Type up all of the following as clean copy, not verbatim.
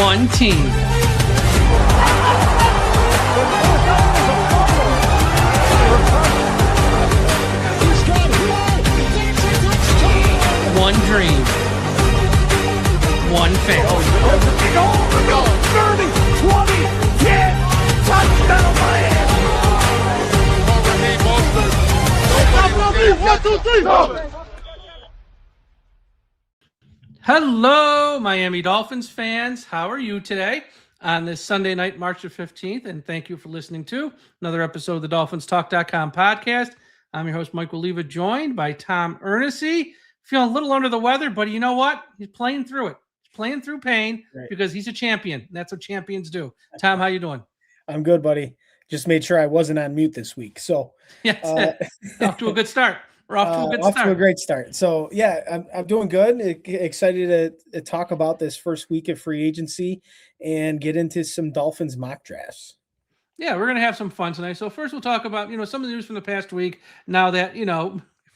one team. One dream. One fan. 30, 20, 10, touchdown Miami! Hello, Miami Dolphins fans. How are you today on this Sunday night, March the 15th? And thank you for listening to another episode of the DolphinsTalk.com podcast. I'm your host, Mike Oliva, joined by Tom Ernest. Feeling a little under the weather, but you know what? He's playing through it. He's playing through pain because he's a champion. That's what champions do. Tom, how you doing? I'm good, buddy. Just made sure I wasn't on mute this week. So off to a good start. We're off to a good start. Off to a great start. So yeah, I'm doing good. Excited to talk about this first week of free agency and get into some Dolphins mock drafts. Yeah, we're gonna have some fun tonight. So first we'll talk about, some of the news from the past week. Now that,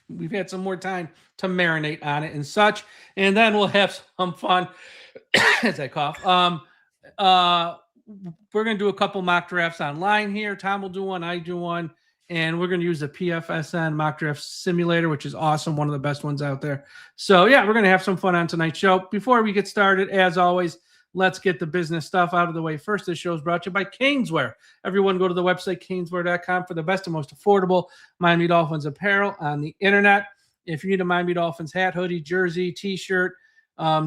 we've had some more time to marinate on it and such. And then we'll have some fun as I cough. We're going to do a couple mock drafts online here. Tom will do one, I do one. And we're going to use the PFSN mock draft simulator, which is awesome. One of the best ones out there. So yeah, we're going to have some fun on tonight's show. Before we get started, as always, let's get the business stuff out of the way first. This show is brought to you by Caneswear. Everyone go to the website, caneswear.com, for the best and most affordable Miami Dolphins apparel on the internet. If you need a Miami Dolphins hat, hoodie, jersey, T-shirt,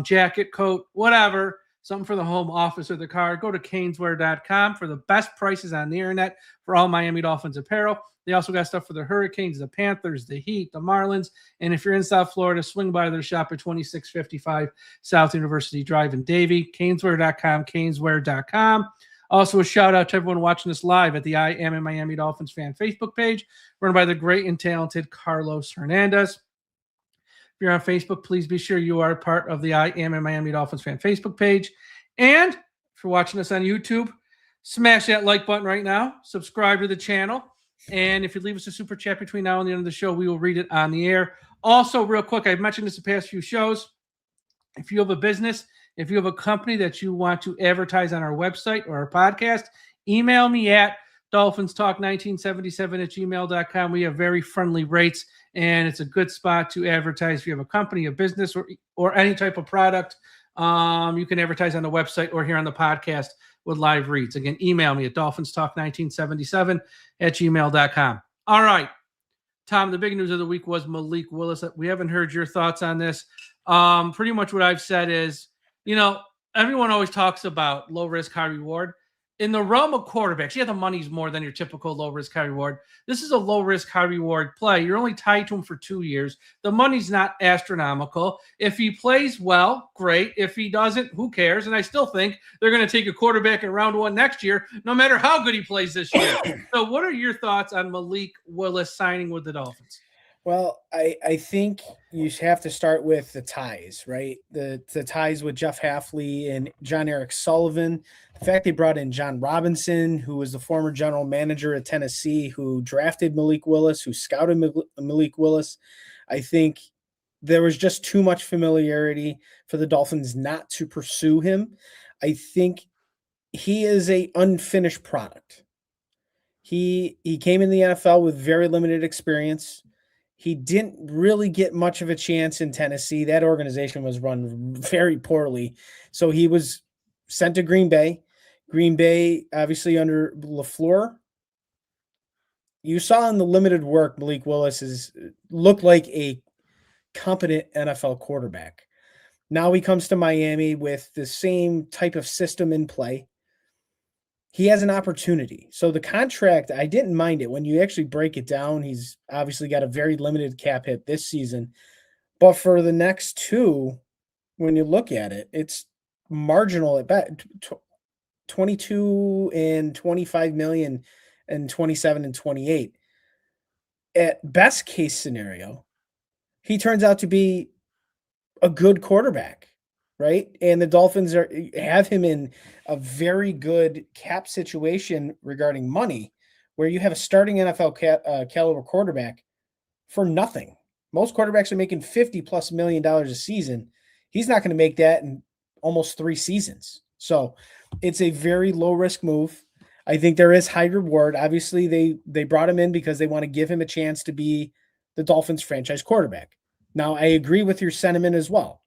jacket, coat, whatever, something for the home office or the car, go to caneswear.com for the best prices on the internet for all Miami Dolphins apparel. They also got stuff for the Hurricanes, the Panthers, the Heat, the Marlins. And if you're in South Florida, swing by their shop at 2655 South University Drive in Davie. Caneswear.com, caneswear.com. Also, a shout out to everyone watching us live at the I Am a Miami Dolphins fan Facebook page, run by the great and talented Carlos Hernandez. If you're on Facebook, please be sure you are a part of the I Am a Miami Dolphins fan Facebook page. And if you're watching us on YouTube, smash that like button right now. Subscribe to the channel. And if you leave us a super chat between now and the end of the show, we will read it on the air. Also, real quick, I've mentioned this the past few shows. If you have a business, if you have a company that you want to advertise on our website or our podcast, email me at DolphinsTalk1977@gmail.com. We have very friendly rates, and it's a good spot to advertise. If you have a company, a business, or any type of product, you can advertise on the website or here on the podcast with live reads. Again, email me at DolphinsTalk1977@gmail.com. All right, Tom, the big news of the week was Malik Willis. We haven't heard your thoughts on this. Pretty much what I've said is, everyone always talks about low risk, high reward. In the realm of quarterbacks, the money's more than your typical low risk, high reward. This is a low risk, high reward play. You're only tied to him for 2 years. The money's not astronomical. If he plays well, great. If he doesn't, who cares? And I still think they're going to take a quarterback in round 1 next year, no matter how good he plays this year. So what are your thoughts on Malik Willis signing with the Dolphins? Well, I think you have to start with the ties, right? The ties with Jeff Hafley and John Eric Sullivan. The fact they brought in John Robinson, who was the former general manager at Tennessee, who drafted Malik Willis, who scouted Malik Willis. I think there was just too much familiarity for the Dolphins not to pursue him. I think he is an unfinished product. He came in the NFL with very limited experience. He didn't really get much of a chance in Tennessee. That organization was run very poorly. So he was sent to Green Bay. Green Bay, obviously under LaFleur. You saw in the limited work, Malik Willis looked like a competent NFL quarterback. Now he comes to Miami with the same type of system in play. He has an opportunity. So the contract, I didn't mind it. When you actually break it down, he's obviously got a very limited cap hit this season. But for the next 2, when you look at it, it's marginal at best. 22 and 25 million and 27 and 28. At best case scenario, he turns out to be a good quarterback. Right. And the Dolphins have him in a very good cap situation regarding money, where you have a starting NFL caliber quarterback for nothing. Most quarterbacks are making $50+ million a season. He's not going to make that in almost 3 seasons. So it's a very low risk move. I think there is high reward. Obviously, they brought him in because they want to give him a chance to be the Dolphins franchise quarterback. Now, I agree with your sentiment as well.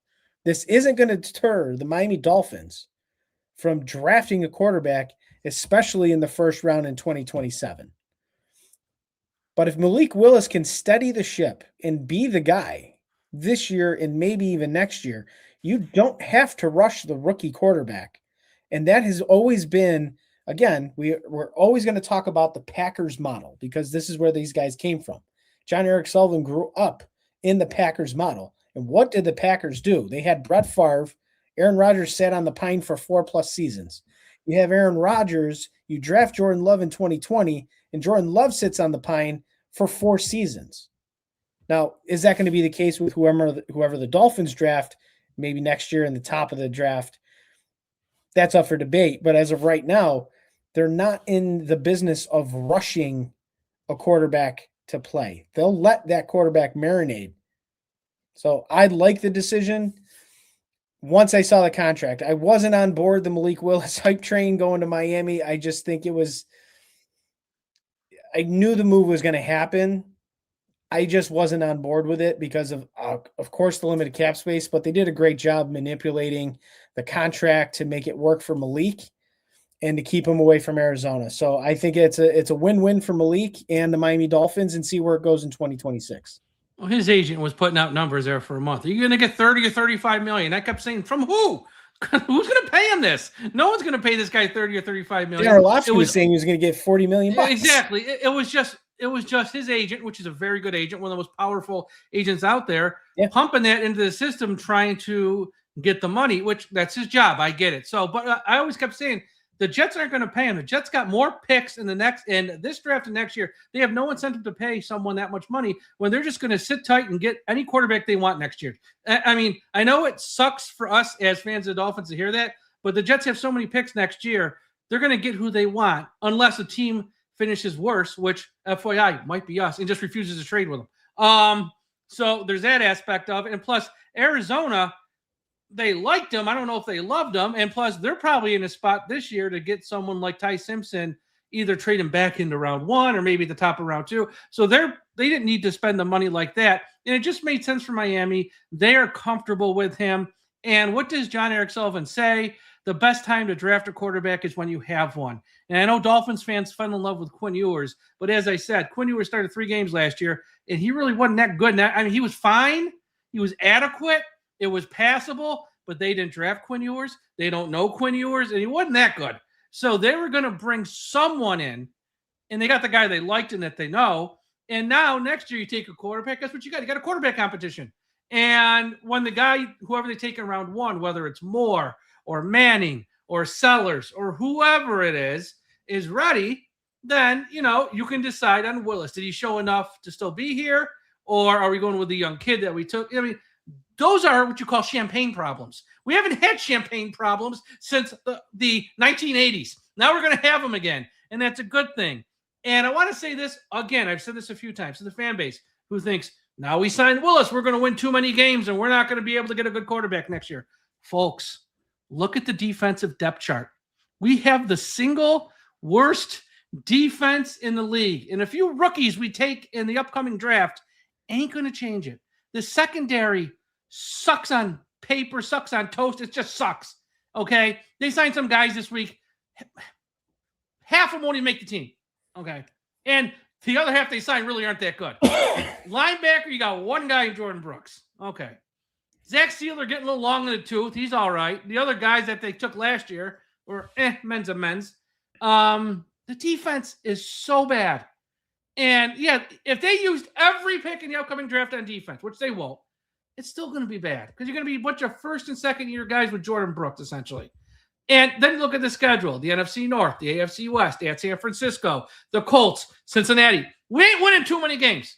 This isn't going to deter the Miami Dolphins from drafting a quarterback, especially in the first round in 2027. But if Malik Willis can steady the ship and be the guy this year and maybe even next year, you don't have to rush the rookie quarterback. And that has always been, again, we're always going to talk about the Packers model because this is where these guys came from. John Eric Sullivan grew up in the Packers model. And what did the Packers do? They had Brett Favre. Aaron Rodgers sat on the pine for 4+ seasons. You have Aaron Rodgers, you draft Jordan Love in 2020, and Jordan Love sits on the pine for 4 seasons. Now, is that going to be the case with whoever the Dolphins draft maybe next year in the top of the draft? That's up for debate. But as of right now, they're not in the business of rushing a quarterback to play. They'll let that quarterback marinate. So I like the decision. Once I saw the contract, I wasn't on board the Malik Willis hype train going to Miami. I just think I knew the move was going to happen. I just wasn't on board with it because of course, the limited cap space, but they did a great job manipulating the contract to make it work for Malik and to keep him away from Arizona. So I think it's a win-win for Malik and the Miami Dolphins, and see where it goes in 2026. Well, his agent was putting out numbers there for a month. Are you going to get 30 or 35 million? I kept saying, from who? Who's going to pay him this? No one's going to pay this guy 30 or 35 million. Arlovsky was saying he was going to get $40 million. Exactly. It was just his agent, which is a very good agent, one of the most powerful agents out there, pumping that into the system, trying to get the money, which that's his job. I get it. So, but I always kept saying the Jets aren't going to pay him. The Jets got more picks in this draft and next year. They have no incentive to pay someone that much money when they're just going to sit tight and get any quarterback they want next year. I mean, I know it sucks for us as fans of the Dolphins to hear that, but the Jets have so many picks next year. They're going to get who they want unless a team finishes worse, which FYI might be us, and just refuses to trade with them. So there's that aspect of it. And plus, Arizona, they liked him. I don't know if they loved him. And plus, they're probably in a spot this year to get someone like Ty Simpson, either trade him back into round 1 or maybe the top of round 2. So they didn't need to spend the money like that. And it just made sense for Miami. They are comfortable with him. And what does John Eric Sullivan say? The best time to draft a quarterback is when you have one. And I know Dolphins fans fell in love with Quinn Ewers, but as I said, Quinn Ewers started 3 games last year, and he really wasn't that good. I mean, he was fine. He was adequate. It was passable, but they didn't draft Quinn Ewers. They don't know Quinn Ewers, and he wasn't that good. So they were going to bring someone in, and they got the guy they liked and that they know. And now next year you take a quarterback. Guess what you got? You got a quarterback competition. And when the guy, whoever they take in round 1, whether it's Moore or Manning or Sellers or whoever it is ready, then, you can decide on Willis. Did he show enough to still be here? Or are we going with the young kid that we took? I mean, those are what you call champagne problems. We haven't had champagne problems since the 1980s. Now we're going to have them again, and that's a good thing. And I want to say this again. I've said this a few times to the fan base who thinks, now we signed Willis, we're going to win too many games, and we're not going to be able to get a good quarterback next year. Folks, look at the defensive depth chart. We have the single worst defense in the league. And a few rookies we take in the upcoming draft ain't going to change it. The secondary sucks on paper, sucks on toast. It just sucks. Okay? They signed some guys this week. Half of them won't even make the team. Okay? And the other half they signed really aren't that good. Linebacker, you got one guy in Jordan Brooks. Okay. Zach Sealer getting a little long in the tooth. He's all right. The other guys that they took last year were men's and men's. The defense is so bad. And, yeah, if they used every pick in the upcoming draft on defense, which they won't, it's still going to be bad because you're going to be a bunch of first and second year guys with Jordan Brooks, essentially. And then look at the schedule, the NFC North, the AFC West, at San Francisco, the Colts, Cincinnati. We ain't winning too many games.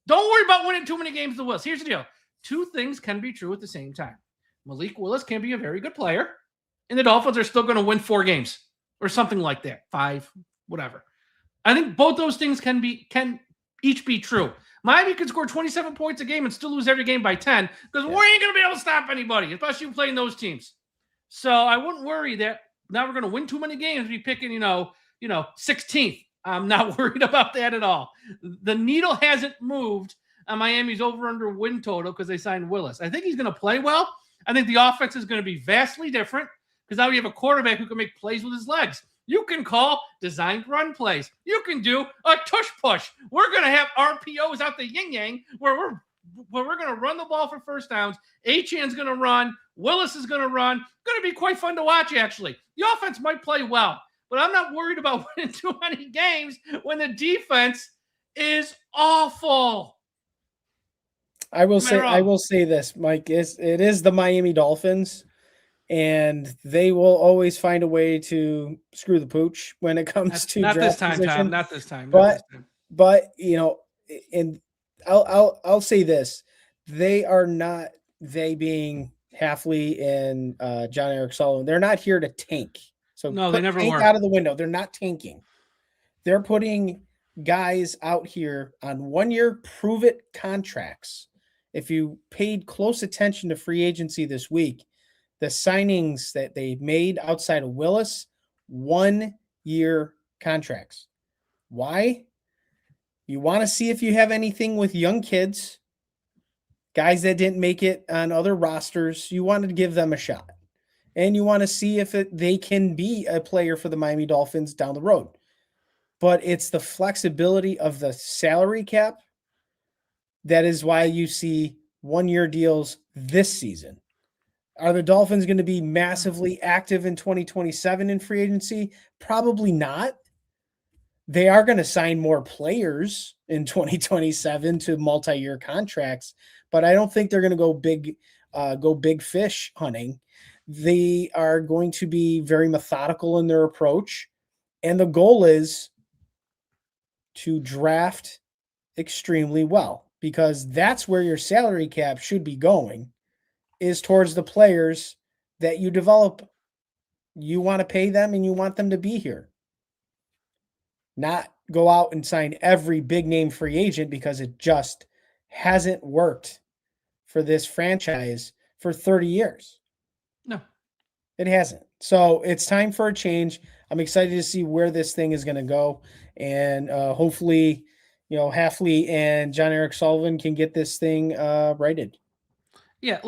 Don't worry about winning too many games the Willis. Here's the deal. 2 things can be true at the same time. Malik Willis can be a very good player, and the Dolphins are still going to win 4 games or something like that, 5, whatever. I think both those things can each be true. Miami can score 27 points a game and still lose every game by 10 because we ain't going to be able to stop anybody, especially playing those teams. So I wouldn't worry that now we're going to win too many games. Be picking, 16th. I'm not worried about that at all. The needle hasn't moved on Miami's over/under win total because they signed Willis. I think he's going to play well. I think the offense is going to be vastly different because now you have a quarterback who can make plays with his legs. You can call designed run plays. You can do a tush push. We're going to have RPOs out the yin yang where we're going to run the ball for first downs. Achan's going to run. Willis is going to run. Going to be quite fun to watch, actually. The offense might play well, but I'm not worried about winning too many games when the defense is awful. I will say this, Mike. It is the Miami Dolphins, and they will always find a way to screw the pooch when it comes to not draft this time, position. Tom. Not this time. But and I'll say this: they are not. They being Halfley and John Eric Sullivan, they're not here to tank. So no, they never tank were. Out of the window. They're not tanking. They're putting guys out here on 1-year prove-it contracts. If you paid close attention to free agency this week, the signings that they made outside of Willis, 1-year contracts. Why? You want to see if you have anything with young kids, guys that didn't make it on other rosters. You want to give them a shot. And you want to see if they can be a player for the Miami Dolphins down the road. But it's the flexibility of the salary cap. That is why you see 1-year deals this season. Are the Dolphins going to be massively active in 2027 in free agency? Probably not. They are going to sign more players in 2027 to multi-year contracts, but I don't think they're going to go big fish hunting. They are going to be very methodical in their approach, and the goal is to draft extremely well, because that's where your salary cap should be going, is towards the players that you develop. You want to pay them and you want them to be here. Not go out and sign every big name free agent, because it just hasn't worked for this franchise for 30 years. No, it hasn't. So it's time for a change. I'm excited to see where this thing is going to go. And hopefully, Halfley and John Eric Sullivan can get this thing righted. Yeah,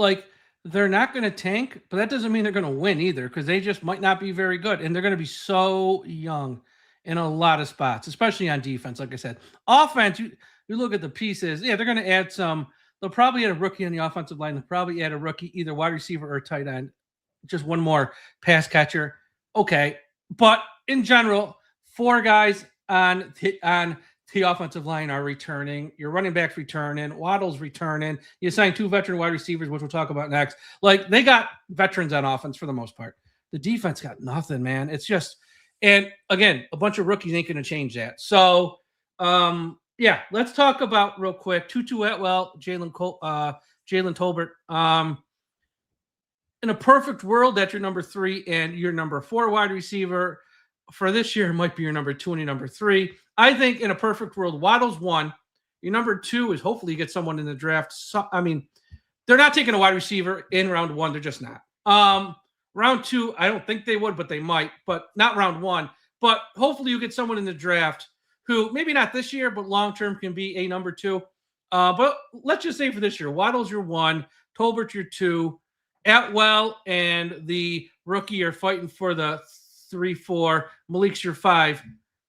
they're not going to tank, but that doesn't mean they're going to win either, because they just might not be very good. And they're going to be so young in a lot of spots, especially on defense. Like I said, offense, you look at the pieces. Yeah, they're going to add some. They'll probably add a rookie on the offensive line. They'll probably add a rookie, either wide receiver or tight end. Just one more pass catcher. Okay. But in general, 4 guys on the offensive line are returning. Your running backs returning. Waddle's returning. You signed 2 veteran wide receivers, which we'll talk about next. They got veterans on offense for the most part. The defense got nothing, man. It's just, and again, a bunch of rookies ain't going to change that. So, yeah, let's talk about real quick. Tutu Atwell, Jalen Tolbert. In a perfect world, that's your number 3 and your number 4 wide receiver. For this year, it might be your number 2 and your number 3. I think in a perfect world, Waddle's 1. Your number 2 is hopefully you get someone in the draft. So, they're not taking a wide receiver in round 1. They're just not. Round 2, I don't think they would, but they might. But not round 1. But hopefully you get someone in the draft who maybe not this year, but long-term can be a number 2. But let's just say for this year, Waddle's your 1, Tolbert's your 2, Atwell and the rookie are fighting for the 3-4. Malik's your 5.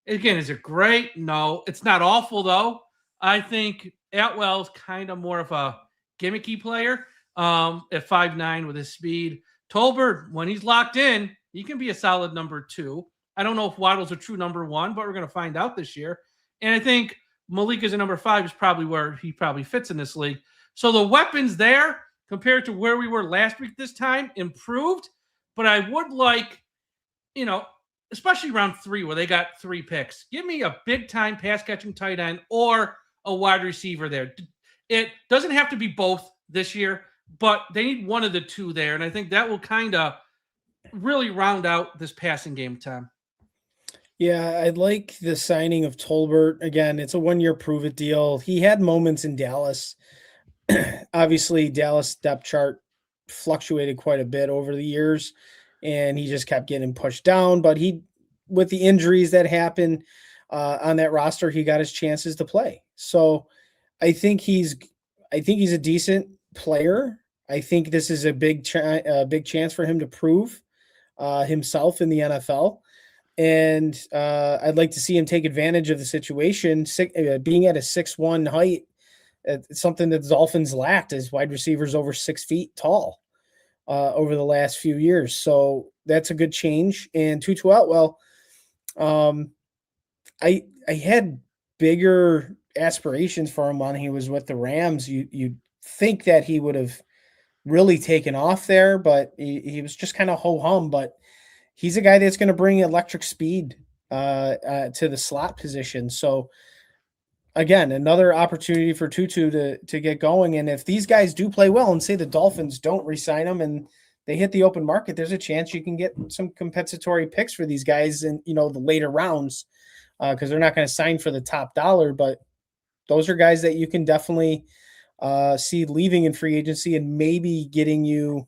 Again, is it great? No. It's not awful, though. I think Atwell's kind of more of a gimmicky player at 5'9" with his speed. Tolbert, when he's locked in, he can be a solid number 2. I don't know if Waddle's a true number 1, but we're going to find out this year. And I think Malik as a number 5 is probably where he probably fits in this league. So the weapons there, compared to where we were last week this time, improved. But I would like, especially round 3 where they got 3 picks, give me a big-time pass-catching tight end or a wide receiver there. It doesn't have to be both this year, but they need one of the 2 there. And I think that will kind of really round out this passing game, Tom. Yeah, I'd like the signing of Tolbert. Again, it's a 1-year prove-it deal. He had moments in Dallas. Obviously, Dallas depth chart fluctuated quite a bit over the years. and he just kept getting pushed down. But with the injuries that happened on that roster, he got his chances to play. So I think he's a decent player. I think this is a big chance for him to prove himself in the NFL. And I'd like to see him take advantage of the situation. Being at a 6'1" height, it's something that the Dolphins lacked as wide receivers over 6 feet tall over the last few years. So that's a good change. And Tutu Atwell, I had bigger aspirations for him when he was with the Rams. You'd think that he would have really taken off there, but he was just kind of ho-hum. But he's a guy that's going to bring electric speed to the slot position. So again, another opportunity for Tutu to get going. And if these guys do play well, and say the Dolphins don't re-sign them and they hit the open market, there's a chance you can get some compensatory picks for these guys in, the later rounds, because they're not going to sign for the top dollar. But those are guys that you can definitely see leaving in free agency and maybe getting you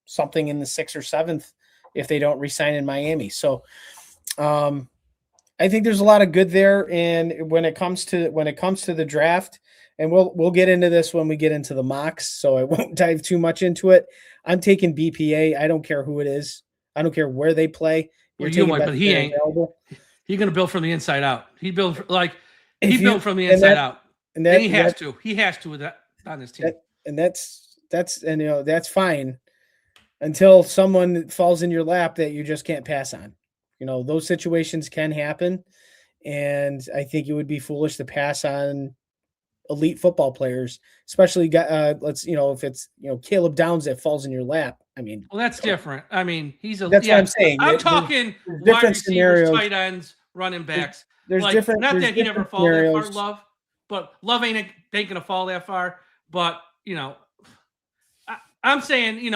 something in the 6th or 7th if they don't re-sign in Miami. So I think there's a lot of good there. And when it comes to the draft, and we'll get into this when we get into the mocks, so I won't dive too much into it. I'm taking BPA. I don't care who it is. I don't care where they play. But he ain't. He's going to build from the inside out. He built from the inside out. And he has to. He has to with that on his team. That's fine until someone falls in your lap that you just can't pass on. Those situations can happen, and I think it would be foolish to pass on elite football players, especially if it's Caleb Downs that falls in your lap. I mean, well, that's different. I mean, that's what I'm saying. I'm talking different scenarios, tight ends, running backs. There's different. Not there's that he never fall that far, Love, but Love ain't gonna fall that far. But I'm saying,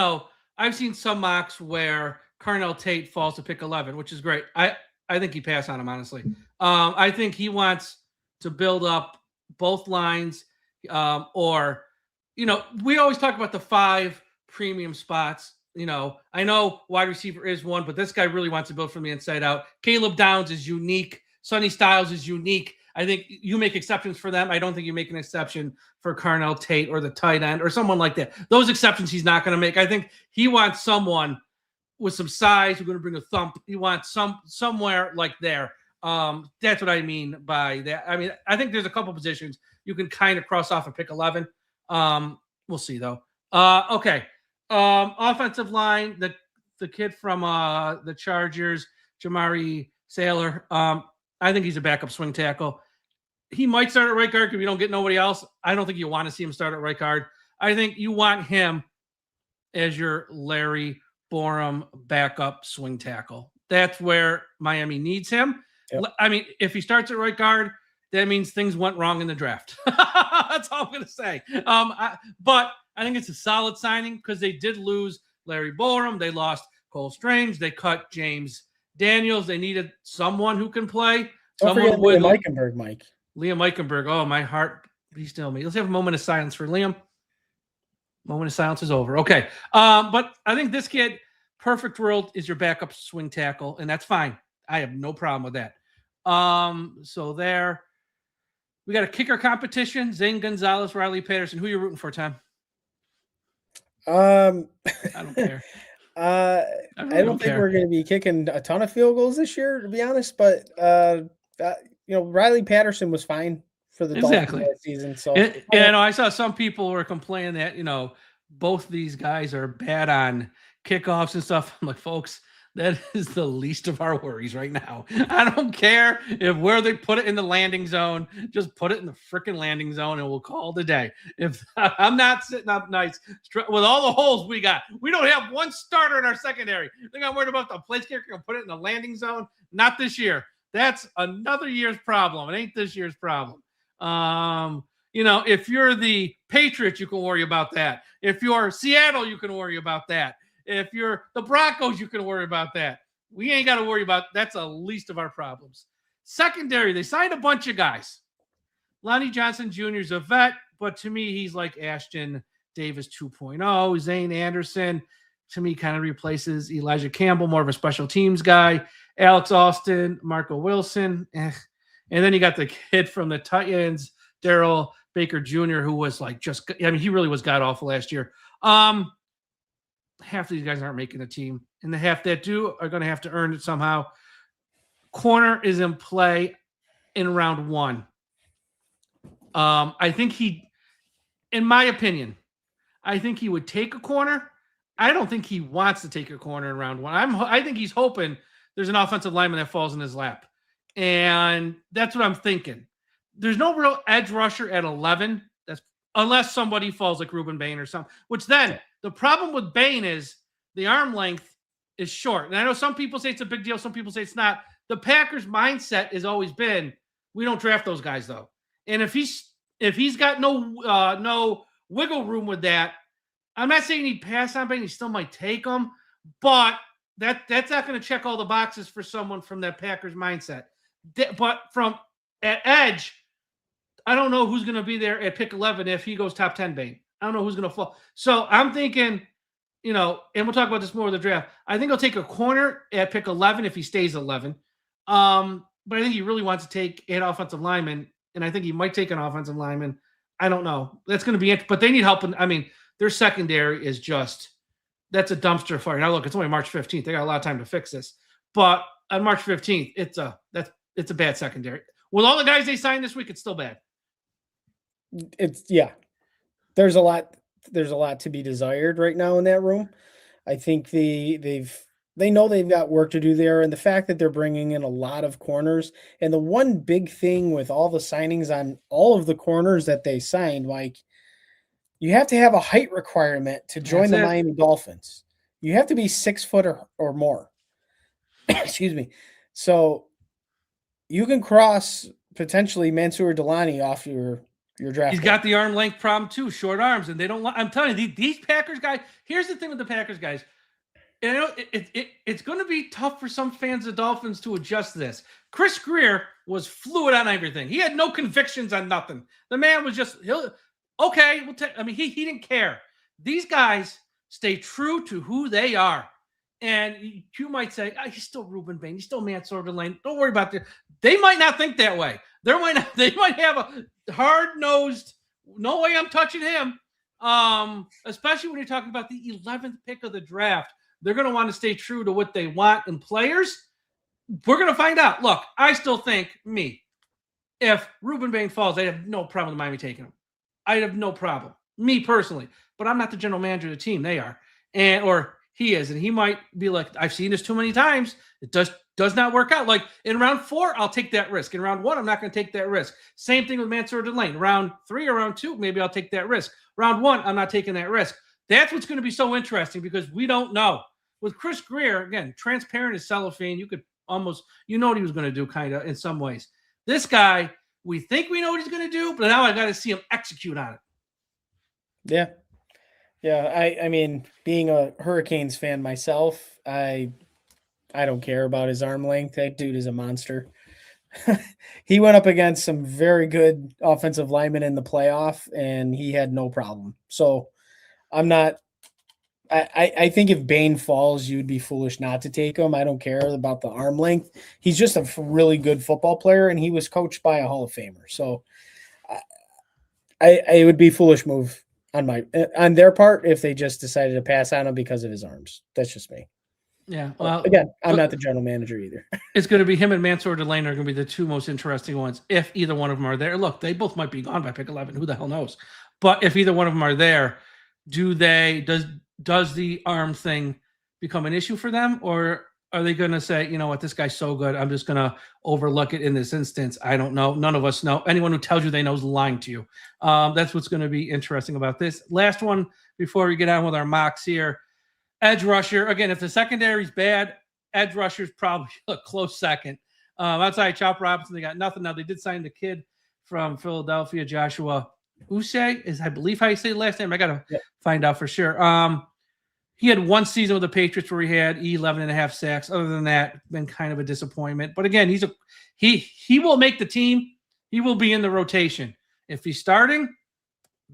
I've seen some mocks where Carnell Tate falls to pick 11, which is great. I think he passed on him, honestly. I think he wants to build up both lines, we always talk about the 5 premium spots. I know wide receiver is one, but this guy really wants to build from the inside out. Caleb Downs is unique. Sonny Styles is unique. I think you make exceptions for them. I don't think you make an exception for Carnell Tate or the tight end or someone like that. Those exceptions he's not going to make. I think he wants someone with some size who's going to bring a thump. He wants somewhere like there. That's what I mean by that. I mean, I think there's a couple positions you can kind of cross off and pick 11. We'll see though. Okay. Offensive line, the kid from the Chargers, Jamari Sailor. I think he's a backup swing tackle. He might start at right guard if you don't get nobody else. I don't think you want to see him start at right guard. I think you want him as your Larry Borum backup swing tackle. That's where Miami needs him. Yep. I mean, if he starts at right guard, that means things went wrong in the draft. That's all I'm going to say. But I think it's a solid signing because they did lose Larry Borum. They lost Cole Strange. They cut James Daniels. They needed someone who can play. Don't forget Liam Eichenberg, Mike. Liam Eichenberg. Oh, my heart. Be still me. Let's have a moment of silence for Liam. Moment of silence is over. Okay. But I think this kid, perfect world, is your backup swing tackle, and that's fine. I have no problem with that. So there. We got a kicker competition. Zane Gonzalez, Riley Patterson. Who are you rooting for, Tom? I don't care. I don't think we're going to be kicking a ton of field goals this year, to be honest. But Riley Patterson was fine for the Dolphins last season. So I saw some people were complaining that both these guys are bad on kickoffs and stuff. I'm like, folks, that is the least of our worries right now. I don't care if where they put it in the landing zone, just put it in the freaking landing zone and we'll call it a day. If I'm not sitting up nice with all the holes we got, we don't have one starter in our secondary. I think I'm worried about the place kicker and put it in the landing zone. Not this year. That's another year's problem. It ain't this year's problem. If you're the Patriots, you can worry about that. If you're Seattle, you can worry about that. If you're the Broncos, you can worry about that. We ain't got to worry about that's the least of our problems. Secondary, they signed a bunch of guys. Lonnie Johnson Jr. is a vet, but to me, he's like Ashton Davis 2.0, Zane Anderson, to me kind of replaces Elijah Campbell, more of a special teams guy. Alex Austin, Marco Wilson. And then you got the kid from the Titans, Daryl Baker Jr., who was like he really was god-awful last year. Half of these guys aren't making the team. And the half that do are going to have to earn it somehow. Corner is in play in round 1. I think in my opinion, I think he would take a corner. I don't think he wants to take a corner in round 1. I think he's hoping there's an offensive lineman that falls in his lap. And that's what I'm thinking. There's no real edge rusher at 11. That's unless somebody falls like Ruben Bain or something. Which then the problem with Bain is the arm length is short. And I know some people say it's a big deal. Some people say it's not. The Packers' mindset has always been, we don't draft those guys though. And if he's got no wiggle room with that, I'm not saying he'd pass on Bain. He still might take him, but that's not going to check all the boxes for someone from that Packers mindset. But from at edge, I don't know who's going to be there at pick 11 if he goes top 10 Bain. I don't know who's going to fall. So I'm thinking, and we'll talk about this more with the draft. I think he'll take a corner at pick 11 if he stays 11. But I think he really wants to take an offensive lineman, and I think he might take an offensive lineman. I don't know. That's going to be it. But they need help. Their secondary is that's a dumpster fire. Now, look, it's only March 15th. They got a lot of time to fix this. But on March 15th, it's a bad secondary. With all the guys they signed this week, it's still bad. There's a lot to be desired right now in that room. I think they know they've got work to do there, and the fact that they're bringing in a lot of corners, and the one big thing with all the signings on all of the corners that they signed, Mike, you have to have a height requirement to join the Miami Dolphins. You have to be 6 foot or more. Excuse me. So you can cross potentially Mansour Delani off your draft. He's got the arm length problem too, short arms, and they don't. I'm telling you, these Packers guys. Here's the thing with the Packers guys. And it's going to be tough for some fans of Dolphins to adjust to this. Chris Greer was fluid on everything. He had no convictions on nothing. The man was just okay. He didn't care. These guys stay true to who they are. And you might say, he's still Ruben Bain. He's still Mansour Delane. Don't worry about that. They might not think that way. They might have a hard-nosed, no way I'm touching him. Especially when you're talking about the 11th pick of the draft. They're going to want to stay true to what they want in players. We're going to find out. Look, I still think, if Ruben Bain falls, I have no problem with Miami taking him. I have no problem. Me personally. But I'm not the general manager of the team. They are. Or he is. And he might be like, I've seen this too many times. It does not work out. Like in round 4, I'll take that risk. In round 1, I'm not going to take that risk. Same thing with Mansour Delane. Round 3 or round 2, maybe I'll take that risk. Round 1, I'm not taking that risk. That's what's going to be so interesting because we don't know. With Chris Greer, again, transparent as cellophane, you could almost, what he was going to do kind of in some ways. This guy, we think we know what he's going to do, but now I got to see him execute on it. Yeah. Yeah. I mean, being a Hurricanes fan myself, I don't care about his arm length. That dude is a monster. He went up against some very good offensive linemen in the playoff, and he had no problem. So I think if Bain falls, you'd be foolish not to take him. I don't care about the arm length. He's just a really good football player, and he was coached by a Hall of Famer. So I would be a foolish move on their part if they just decided to pass on him because of his arms. That's just me. Yeah. Well, again, I'm not the general manager either. It's going to be him and Mansour Delane are going to be the two most interesting ones if either one of them are there. Look, they both might be gone by pick 11. Who the hell knows? But if either one of them are there, does the arm thing become an issue for them, or are they going to say, you know what, this guy's so good, I'm just going to overlook it in this instance? I don't know. None of us know. Anyone who tells you they know is lying to you. That's what's going to be interesting about this. Last one before we get on with our mocks here. Edge rusher. Again, if the secondary's bad, edge rusher's probably a close second. Outside Chop Robinson, they got nothing. Now, they did sign the kid from Philadelphia, Joshua Uche, is I believe how you say the last name. I got to find out for sure. He had one season with the Patriots where he had 11.5 sacks. Other than that, been kind of a disappointment. But again, he will make the team. He will be in the rotation. If he's starting,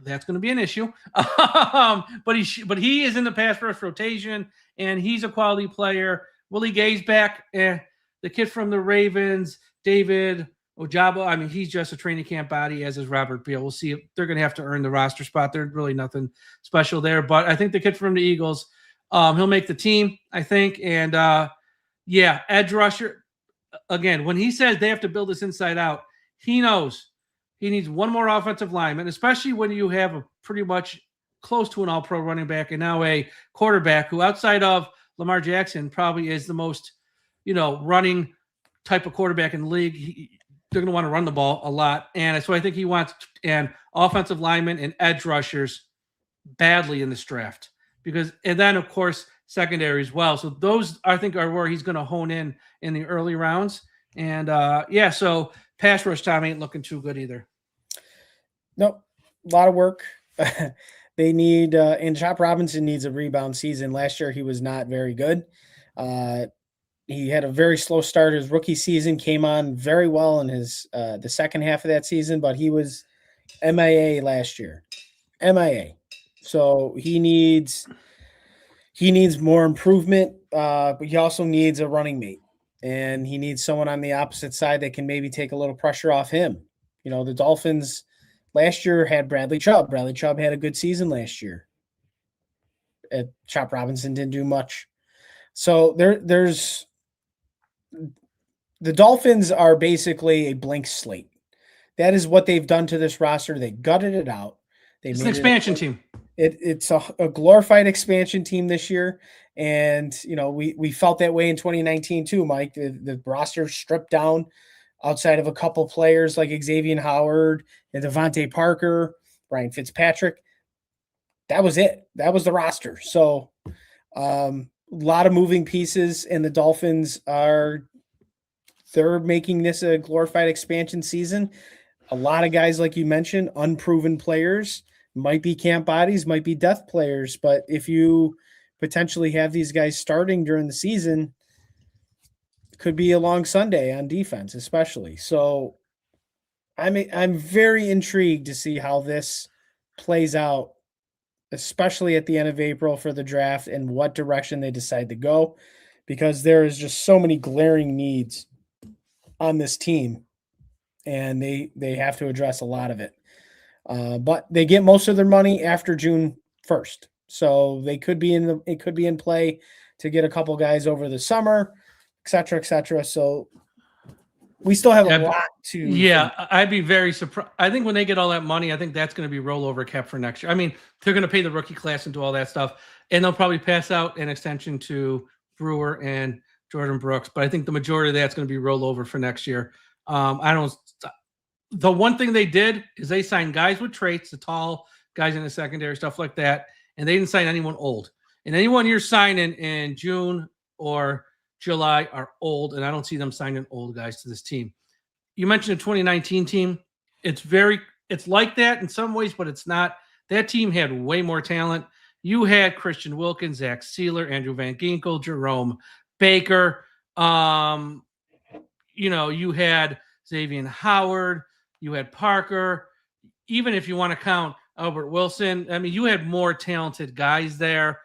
that's going to be an issue. But he is in the pass rush rotation, and he's a quality player. Willie Gay's back. The kid from the Ravens, David Ojabo, I mean, he's just a training camp body, as is Robert Beal. We'll see if they're going to have to earn the roster spot. There's really nothing special there. But I think the kid from the Eagles, he'll make the team, I think. And, edge rusher. Again, when he says they have to build this inside out, he knows he needs one more offensive lineman, especially when you have a pretty much close to an all-pro running back and now a quarterback who, outside of Lamar Jackson, probably is the most, running type of quarterback in the league. They're going to want to run the ball a lot. And so I think he wants offensive linemen and edge rushers badly in this draft. And then, of course, secondary as well. So those, I think, are where he's going to hone in the early rounds. And, so pass rush time ain't looking too good either. Nope. A lot of work. They need and Chop Robinson needs a rebound season. Last year, he was not very good. He had a very slow start. His rookie season came on very well in his the second half of that season, but he was MIA last year. MIA. So he needs more improvement, but he also needs a running mate. And he needs someone on the opposite side that can maybe take a little pressure off him. The Dolphins last year had Bradley Chubb. Bradley Chubb had a good season last year. Chop Robinson didn't do much. So there's the Dolphins are basically a blank slate. That is what they've done to this roster. They gutted it out. It's an expansion team. It's a glorified expansion team this year. And, we felt that way in 2019 too, Mike. The roster stripped down outside of a couple players like Xavier Howard and Devontae Parker, Ryan Fitzpatrick. That was it. That was the roster. So a lot of moving pieces, and the Dolphins they're making this a glorified expansion season. A lot of guys, like you mentioned, unproven players, might be camp bodies, might be depth players. But if you potentially have these guys starting during the season, it could be a long Sunday on defense, especially. So I'm very intrigued to see how this plays out, especially at the end of April for the draft and what direction they decide to go, because there is just so many glaring needs on this team, and they have to address a lot of it. But they get most of their money after June 1st. So it could be in play to get a couple guys over the summer, et cetera, et cetera. So we still have a lot to. Yeah, I'd be very surprised. I think when they get all that money, I think that's going to be rollover cap for next year. I mean, they're going to pay the rookie class and do all that stuff, and they'll probably pass out an extension to Brewer and Jordan Brooks. But I think the majority of that's going to be rollover for next year. The one thing they did is they signed guys with traits, the tall guys in the secondary, stuff like that, and they didn't sign anyone old. And anyone you're signing in June or July are old, and I don't see them signing old guys to this team. You mentioned the 2019 team. It's like that in some ways, but it's not. That team had way more talent. You had Christian Wilkins, Zach Sealer, Andrew Van Ginkel, Jerome Baker. You had Xavier Howard. You had Parker. Even if you want to count Albert Wilson, I mean, you had more talented guys there.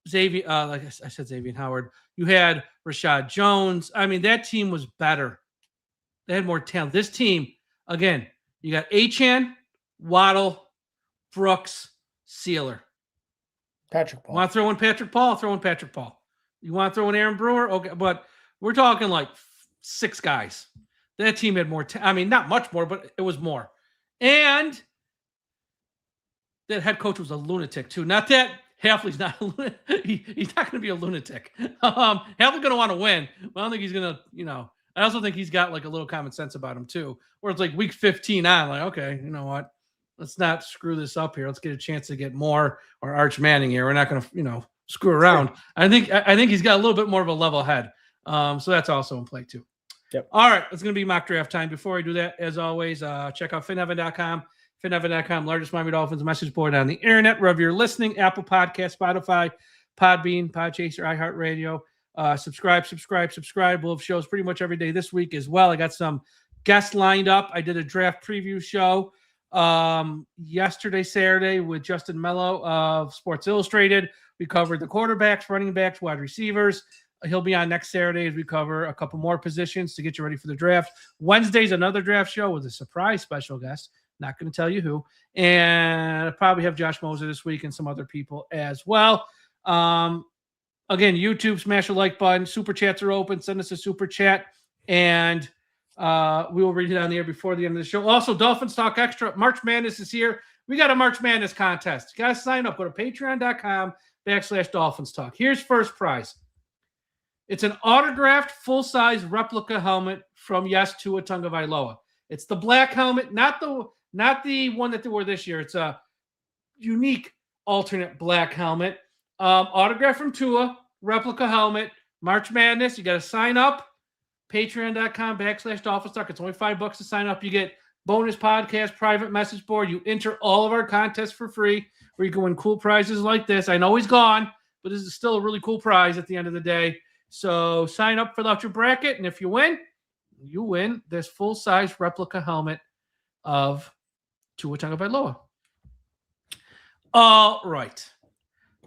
Xavier, like I said, Xavier Howard. You had Rashad Jones. I mean, that team was better. They had more talent. This team, again, you got Achane, Waddle, Brooks, Sealer. Patrick Paul. Want to throw in Patrick Paul? Throw in Patrick Paul. You want to throw in Aaron Brewer? Okay, but we're talking like 6 guys. That team had more. I mean, not much more, but it was more. And that head coach was a lunatic too. Not that Hafley's not a lunatic. He's not going to be a lunatic. Hafley's going to want to win, but I don't think he's going to, I also think he's got like a little common sense about him too, where it's like week 15 on, like, okay, you know what? Let's not screw this up here. Let's get a chance to get more or Arch Manning here. We're not going to, screw around. Sure. I think he's got a little bit more of a level head. So that's also in play too. Yep. All right, it's going to be mock draft time. Before I do that, as always, check out FinHeaven.com. FinHeaven.com, largest Miami Dolphins message board on the internet. Wherever you're listening, Apple Podcast, Spotify, Podbean, Podchaser, iHeartRadio. Subscribe. We'll have shows pretty much every day this week as well. I got some guests lined up. I did a draft preview show Yesterday, Saturday, with Justin Mello of Sports Illustrated, we covered the quarterbacks, running backs, wide receivers. He'll be on next Saturday as we cover a couple more positions to get you ready for the draft. Wednesday's another draft show with a surprise special guest. Not going to tell you who. And I'll probably have Josh Moser this week and some other people as well. Again, YouTube, smash the like button. Super chats are open. Send us a super chat. And we will read it on the air before the end of the show. Also, Dolphins Talk Extra. March Madness is here. We got a March Madness contest. You got to sign up. Go to patreon.com/Dolphins Talk. Here's first prize. It's an autographed full-size replica helmet from Tua Tagovailoa. It's the black helmet, not the one that they wore this year. It's a unique alternate black helmet. Autograph from Tua, replica helmet, March Madness. You got to sign up. Patreon.com/Dolphins Talk. It's only $5 to sign up. You get bonus podcast, private message board. You enter all of our contests for free, where you can win cool prizes like this. I know he's gone, but this is still a really cool prize at the end of the day. So sign up, fill out your bracket, and if you win this full-size replica helmet of Tua Tagovailoa. All right.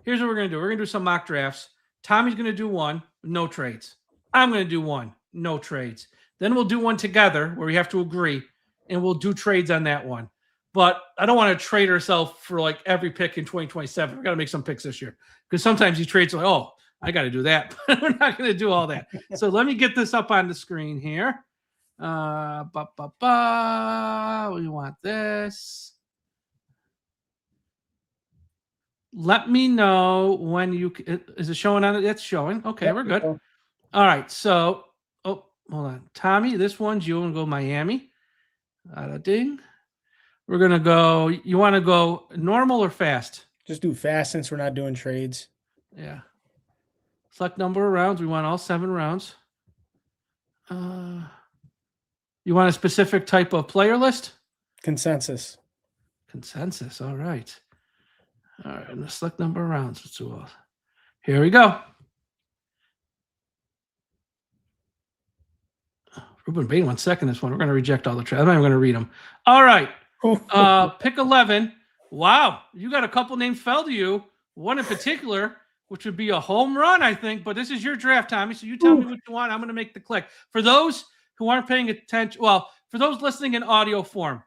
Here's what we're going to do. We're going to do some mock drafts. Tommy's going to do one, no trades. I'm going to do one, no trades. Then we'll do one together where we have to agree, and we'll do trades on that one. But I don't want to trade ourselves for like every pick in 2027. We got to make some picks this year because sometimes these trades are like, oh, I got to do that. We're not going to do all that. So let me get this up on the screen here. We want this. Let me know when you is it showing on it? It's showing. Okay, yep, we're good. All right. So, hold on. Tommy, this one's you. Want to go Miami. Ding. We're going to go. You want to go normal or fast? Just do fast since we're not doing trades. Yeah. Select number of rounds. We want all 7 rounds. You want a specific type of player list? Consensus. All right. All right. Let's select number of rounds. Let's do all. Here we go. Ruben Bain, 1 second. This one. We're going to reject all the trades. I'm not even going to read them. All right. Pick 11. Wow. You got a couple names fell to you. One in particular, which would be a home run, I think. But this is your draft, Tommy. So you tell me what you want. I'm going to make the click. For those who aren't paying attention, well, for those listening in audio form,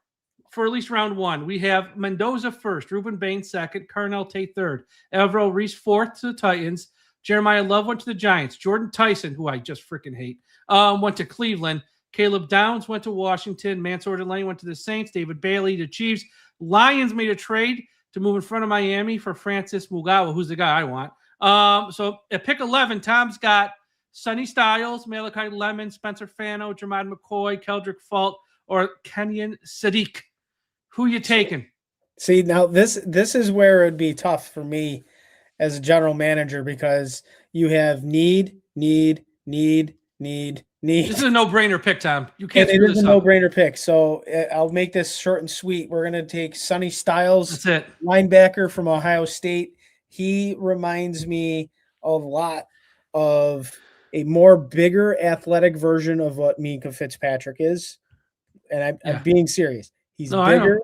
for at least round 1, we have Mendoza first, Ruben Bain second, Carnell Tate third, Evero Reese fourth to the Titans, Jeremiah Love went to the Giants, Jordan Tyson, who I just freaking hate, went to Cleveland, Caleb Downs went to Washington, Mansour Delaney went to the Saints, David Bailey to Chiefs, Lions made a trade to move in front of Miami for Francis Mugawa, who's the guy I want. So at pick 11, Tom's got Sonny Styles, Malachi Lemon, Spencer Fano, Jermod McCoy, Keldrick Fault, or Kenyon Sadiq. Who you taking? See, now this is where it'd be tough for me as a general manager because you have need. This is a no-brainer pick, Tom. You can't. It is a no-brainer pick. So I'll make this short and sweet. We're going to take Sonny Styles, that's it, linebacker from Ohio State. He reminds me a lot of a more bigger athletic version of what Minkah Fitzpatrick is. And I'm being serious. He's bigger,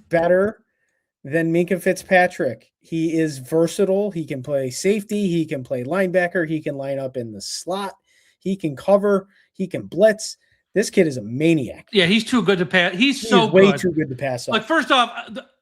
better than Minkah Fitzpatrick. He is versatile. He can play safety. He can play linebacker. He can line up in the slot. He can cover. He can blitz. This kid is a maniac. Yeah, he's too good to pass. He's way too good to pass off. Like, first off,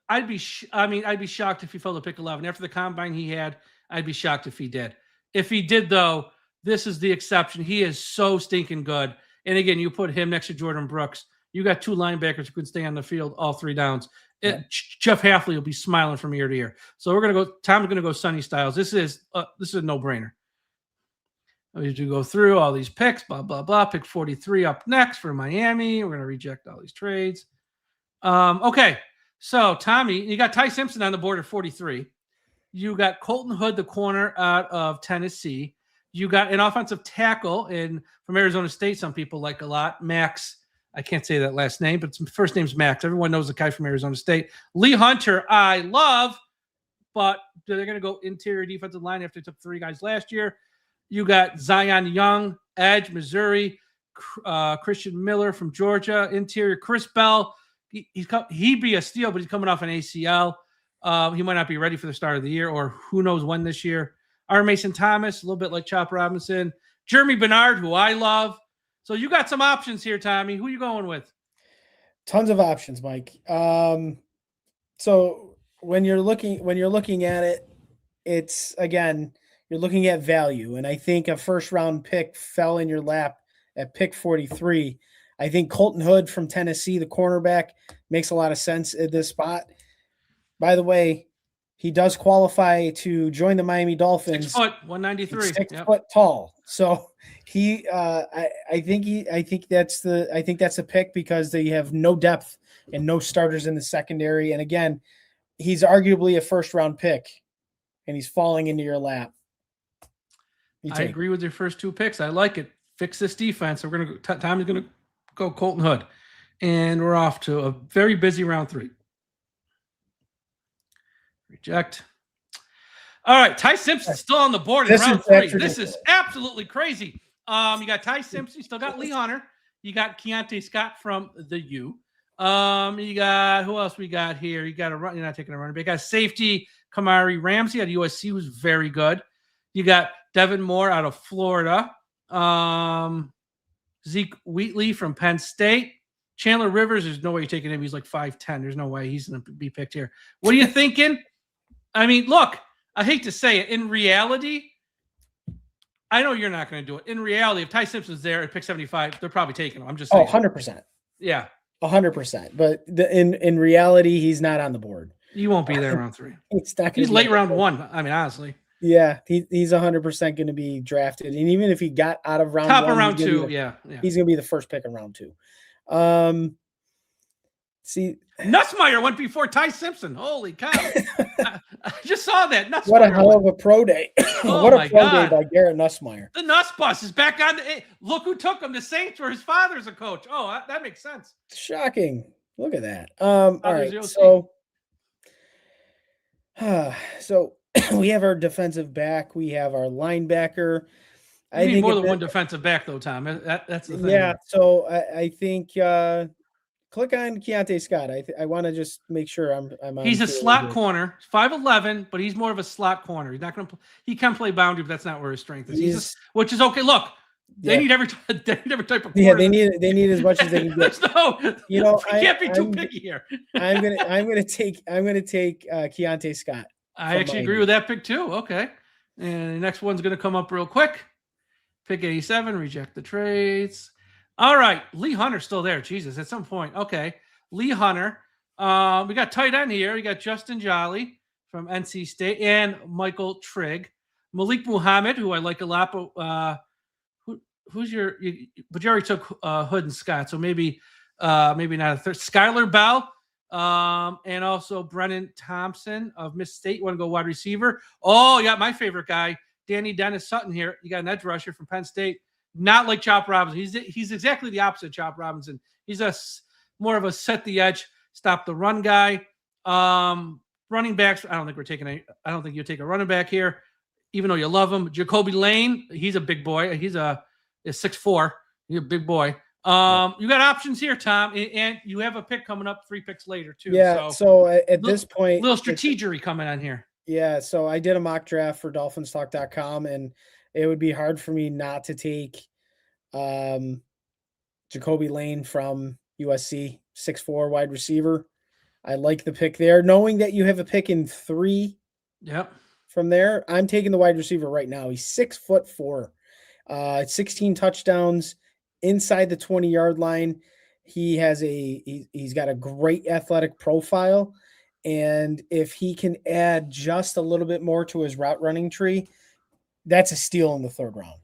I'd be shocked if he fell to pick 11. After the combine he had, I'd be shocked if he did. If he did, though, this is the exception. He is so stinking good. And again, you put him next to Jordan Brooks. You got 2 linebackers who can stay on the field all 3 downs. Jeff Hafley will be smiling from ear to ear. So we're gonna go. Tom's gonna go Sonny Styles. This is a no-brainer. We have to go through all these picks. Blah blah blah. Pick 43 up next for Miami. We're gonna reject all these trades. Okay. So Tommy, you got Ty Simpson on the board at 43. You got Colton Hood, the corner out of Tennessee. You got an offensive tackle from Arizona State. Some people like a lot. Max. I can't say that last name, but his first name's Max. Everyone knows the guy from Arizona State. Lee Hunter, I love, but they're going to go interior defensive line after they took 3 guys last year. You got Zion Young, edge, Missouri, Christian Miller from Georgia, interior, Chris Bell. he'd be a steal, but he's coming off an ACL. He might not be ready for the start of the year, or who knows when this year. R. Mason Thomas, a little bit like Chop Robinson. Jeremy Bernard, who I love. So you got some options here, Tommy. Who are you going with? Tons of options, Mike. So when you're looking at it, it's again, you're looking at value. And I think a first round pick fell in your lap at pick 43. I think Colton Hood from Tennessee, the cornerback, makes a lot of sense at this spot. By the way, he does qualify to join the Miami Dolphins. 6 foot, 193. He's 6 foot tall. So I think that's the pick because they have no depth and no starters in the secondary. And again, he's arguably a first round pick and he's falling into your lap. I agree with your first 2 picks. I like it. Fix this defense. We're going to, Tommy's going to go Colton Hood. And we're off to a very busy round 3. Reject. All right, Ty Simpson's still on the board in round 3. This is absolutely crazy. You got Ty Simpson. You still got Lee Hunter. You got Keontae Scott from the U. You got who else we got here? You got a run. You're not taking a running back. You got safety Kamari Ramsey out of USC, who's very good. You got Devin Moore out of Florida. Zeke Wheatley from Penn State. Chandler Rivers. There's no way you're taking him. He's like 5'10". There's no way he's going to be picked here. What are you thinking? I mean, look, I hate to say it. In reality, I know you're not going to do it. In reality, if Ty Simpson's there at pick 75, they're probably taking him. I'm just saying. 100%. Yeah. 100%. But in reality, he's not on the board. He won't be there in round 3. He's late round 1. I mean, honestly. Yeah, he's 100% going to be drafted. And even if he got out of round top 1, of round 2, he's going to be the first pick in round 2. See, Nussmeier went before Ty Simpson. Holy cow. I just saw that. Nussmeier what a hell of a pro day. Oh what a my pro God. day by Garrett Nussmeier. The Nuss bus is back on. Look who took him. The Saints, where his father's a coach. Oh, that makes sense. Shocking. Look at that. All right. So we have our defensive back. We have our linebacker. I need more than one defensive back, though, Tom. That's the thing. Yeah. So I think click on Keontae Scott. I want to just make sure I'm He's a slot corner, 5'11", but he's more of a slot corner. He's not going to. He can play boundary, but that's not where his strength is. Which is okay. Look, they need every type of corner. Yeah, they need as much as they can get. You can't be too picky here. I'm gonna take Keontae Scott. I actually agree with that pick too. Okay, and the next one's going to come up real quick. Pick 87. Reject the trades. All right, Lee Hunter's still there. Jesus, at some point. Okay, Lee Hunter. We got tight end here. We got Justin Jolly from NC State and Michael Trigg. Malik Muhammad, who I like a lot, but who's your? But you already took Hood and Scott, so maybe not a third. Skylar Bell, and also Brennan Thompson of Miss State. You want to go wide receiver? Oh, you got my favorite guy, Danny Dennis Sutton here. You got an edge rusher from Penn State. Not like Chop Robinson. He's exactly the opposite of Chop Robinson. He's more of a set the edge, stop the run guy. Running backs, I don't think you'll take a running back here, even though you love him. Jacoby Lane, he's a big boy. He's 6'4". He's a big boy. You got options here, Tom, and you have a pick coming up 3 picks later too. Yeah. So at this point, little strategery coming on here. Yeah. So I did a mock draft for DolphinsTalk.com, and it would be hard for me not to take Jacoby Lane from USC, 6'4" wide receiver. I like the pick there. Knowing that you have a pick in 3 from there, I'm taking the wide receiver right now. He's 6'4", 16 touchdowns inside the 20-yard line. He's got a great athletic profile. And if he can add just a little bit more to his route running tree, that's a steal in the 3rd round.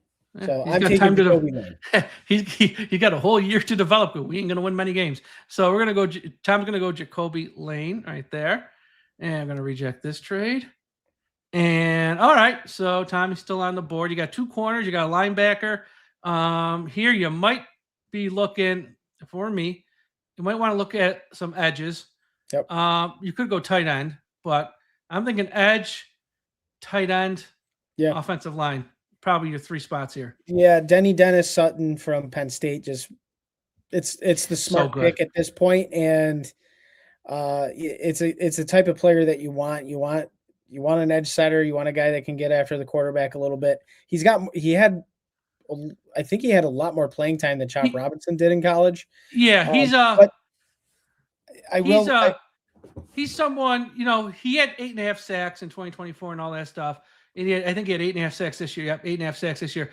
So I'm taking Jacoby Lane. He got a whole year to develop it. We ain't going to win many games. So we're going to go, Tom's going to go Jacoby Lane right there. And I'm going to reject this trade. And all right, so Tommy's still on the board. You got 2 corners. You got a linebacker. Here you might be looking, for me, you might want to look at some edges. Yep. You could go tight end, but I'm thinking edge, tight end, offensive line. Probably your 3 spots here. Yeah, Denny Dennis Sutton from Penn State just It's the So smart good. pick at this point, and it's a type of player that you want. You want an edge setter. You want a guy that can get after the quarterback a little bit. I think he had a lot more playing time than Chop Robinson did in college. Yeah, But I he's will. he's someone, he had 8.5 sacks in 2024 and all that stuff. And I think he had 8.5 sacks this year. Yep, 8.5 sacks this year.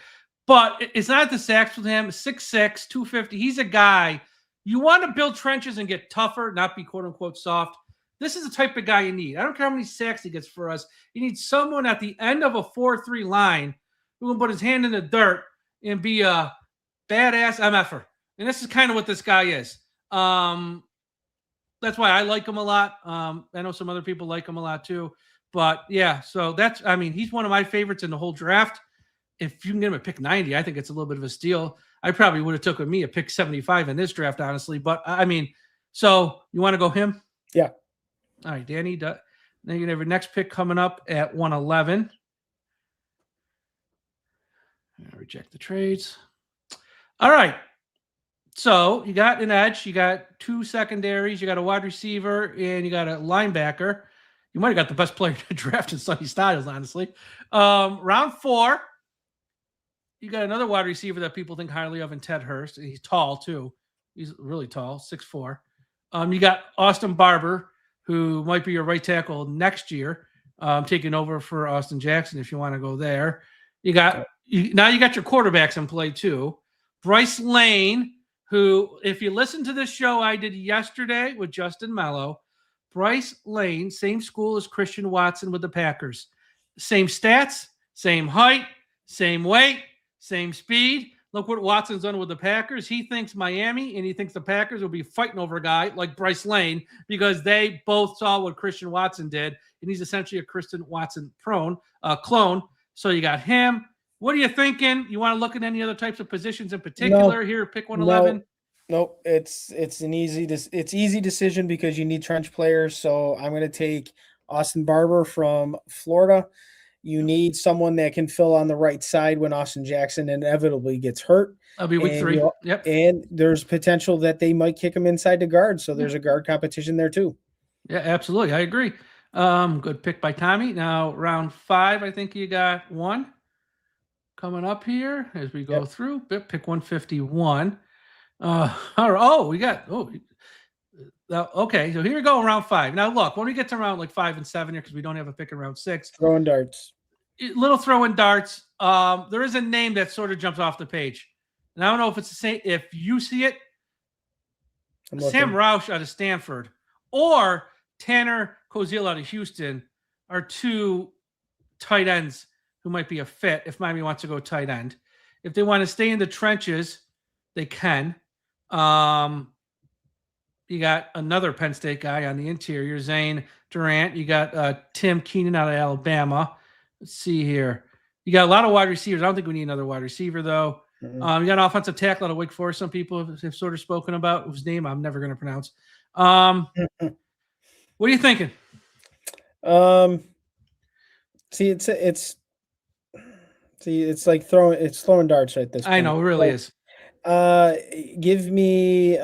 But it's not the sacks with him. 6'6", 250. He's a guy you want to build trenches and get tougher, not be quote unquote soft. This is the type of guy you need. I don't care how many sacks he gets for us. You need someone at the end of a 4-3 line who can put his hand in the dirt and be a badass MFer. And this is kind of what this guy is. That's why I like him a lot. I know some other people like him a lot too. But yeah, so he's one of my favorites in the whole draft. If you can get him at pick 90, I think it's a little bit of a steal. I probably would have took with me a pick 75 in this draft, honestly. But so you want to go him? Yeah. All right, Danny. Then you have your next pick coming up at 111. Reject the trades. All right. So you got an edge, you got 2 secondaries, you got a wide receiver, and you got a linebacker. You might have got the best player to draft in Sonny Styles, honestly. Round 4, you got another wide receiver that people think highly of in Ted Hurst. He's tall, too. He's really tall, 6'4". You got Austin Barber, who might be your right tackle next year, taking over for Austin Jackson if you want to go there. Now you got your quarterbacks in play, too. Bryce Lane, who, if you listen to the show I did yesterday with Justin Mello, Bryce Lane, same school as Christian Watson with the Packers. Same stats, same height, same weight, same speed. Look what Watson's done with the Packers. He thinks Miami and he thinks the Packers will be fighting over a guy like Bryce Lane because they both saw what Christian Watson did, and he's essentially a Christian Watson clone. So you got him. What are you thinking? You want to look at any other types of positions in particular? Here, pick 111. Nope. It's an easy decision because you need trench players. So I'm going to take Austin Barber from Florida. You need someone that can fill on the right side when Austin Jackson inevitably gets hurt. That'll be week 3. Yep. And there's potential that they might kick him inside the guard. So there's a guard competition there too. Yeah, absolutely. I agree. Good pick by Tommy. Now, round 5, I think you got one coming up here as we go through. Pick 151. Okay, so here we go, round 5. Now, look, when we get to round like 5 and 7 here, because we don't have a pick in round 6. Throwing darts. Little throwing darts. There is a name that sort of jumps off the page. And I don't know if it's the same, if you see it. Sam Roush out of Stanford or Tanner Koziel out of Houston are 2 tight ends who might be a fit if Miami wants to go tight end. If they want to stay in the trenches, they can. You got another Penn State guy on the interior, Zane Durant. You got Tim Keenan out of Alabama. Let's see here. You got a lot of wide receivers. I don't think we need another wide receiver, though. You got an offensive tackle out of Wake Forest. Some people have sort of spoken about, whose name I'm never going to pronounce. What are you thinking? It's like throwing darts at this point. I know, it really is. Give me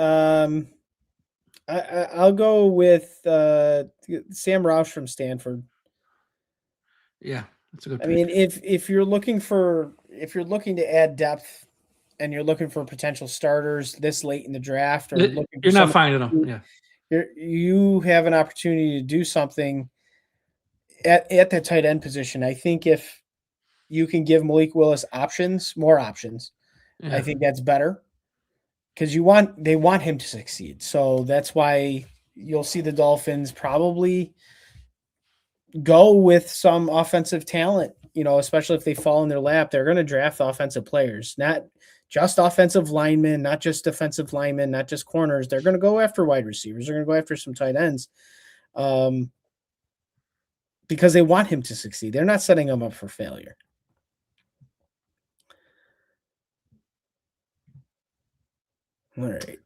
I'll go with Sam Roush from Stanford. Yeah, that's a good pick. I mean, if you're looking to add depth and you're looking for potential starters this late in the draft, or you're not finding them. Yeah, you have an opportunity to do something at the tight end position. I think if you can give Malik Willis more options, I think that's better. Because they want him to succeed. So that's why you'll see the Dolphins probably go with some offensive talent, especially if they fall in their lap. They're going to draft offensive players, not just offensive linemen, not just defensive linemen, not just corners. They're going to go after wide receivers. They're going to go after some tight ends because they want him to succeed. They're not setting him up for failure. All right.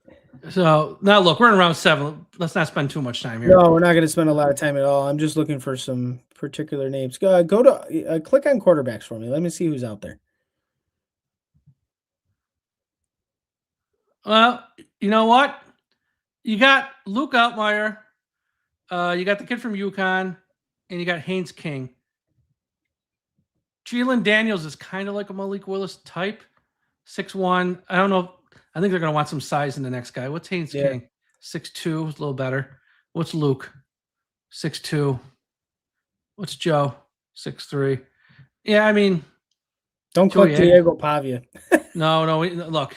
So now look, we're in round 7. Let's not spend too much time here. No, we're not going to spend a lot of time at all. I'm just looking for some particular names. Go to click on quarterbacks for me. Let me see who's out there. Well, you know what? You got Luke Altmaier. You got the kid from UConn, and you got Haynes King. Jalen Daniels is kind of like a Malik Willis type, 6'1". I don't know. I think they're going to want some size in the next guy. What's Haynes King? 6'2", a little better. What's Luke? 6'2". What's Joe? 6'3". Yeah, I mean, don't click Diego Pavia. No. Look,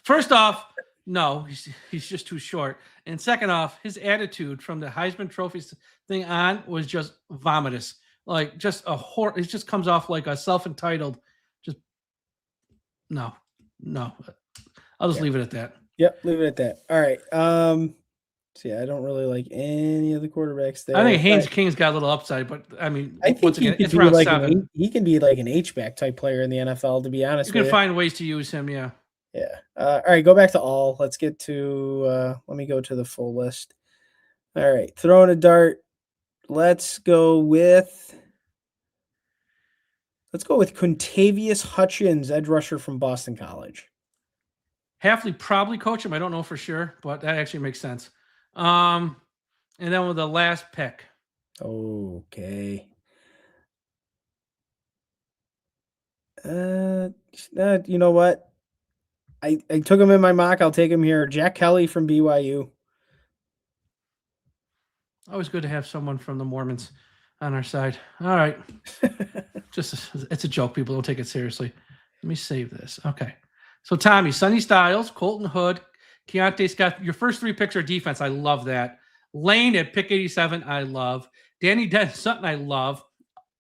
first off, no, he's just too short. And second off, his attitude from the Heisman Trophy thing on was just vomitous. Like just it just comes off like a self-entitled. Just no. I'll just leave it at that. Yep, leave it at that. All right. So I don't really like any of the quarterbacks there. I think Haynes King's got a little upside, but I mean, I think it's round 7. He can be like an H-back type player in the NFL. To be honest, you can find ways to use him. Yeah. Yeah. All right, go back to all. Let's get to. Let me go to the full list. All right, throwing a dart. Let's go with Quintavious Hutchins, edge rusher from Boston College. Hafley probably coach him. I don't know for sure, but that actually makes sense. And then with the last pick. Okay. You know what? I took him in my mock. I'll take him here. Jack Kelly from BYU. Always good to have someone from the Mormons on our side. All right. It's a joke. People don't take it seriously. Let me save this. Okay. So Tommy, Sonny Styles, Colton Hood, Keontae Scott. Your first 3 picks are defense. I love that. Lane at pick 87. I love. Danny Sutton. I love.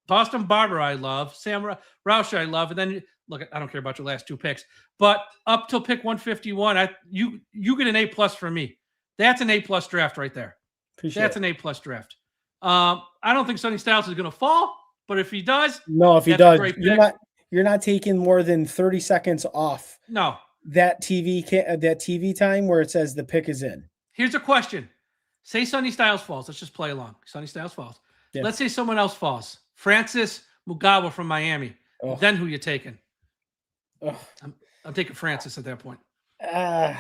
Boston Barber. I love. Sam Roush. I love. And then look, I don't care about your last 2 picks, but up till pick 151, you get an A+ from me. That's an A+ draft right there. That's an A+ draft. I don't think Sonny Styles is going to fall, but if he does, you're not taking more than 30 seconds off. No, that TV time where it says the pick is in. Here's a question: say Sonny Styles falls. Let's just play along. Sonny Styles falls. Yeah. Let's say someone else falls. Francis Mugawa from Miami. Oh. Then who you taking? Oh. I'm taking Francis at that point. I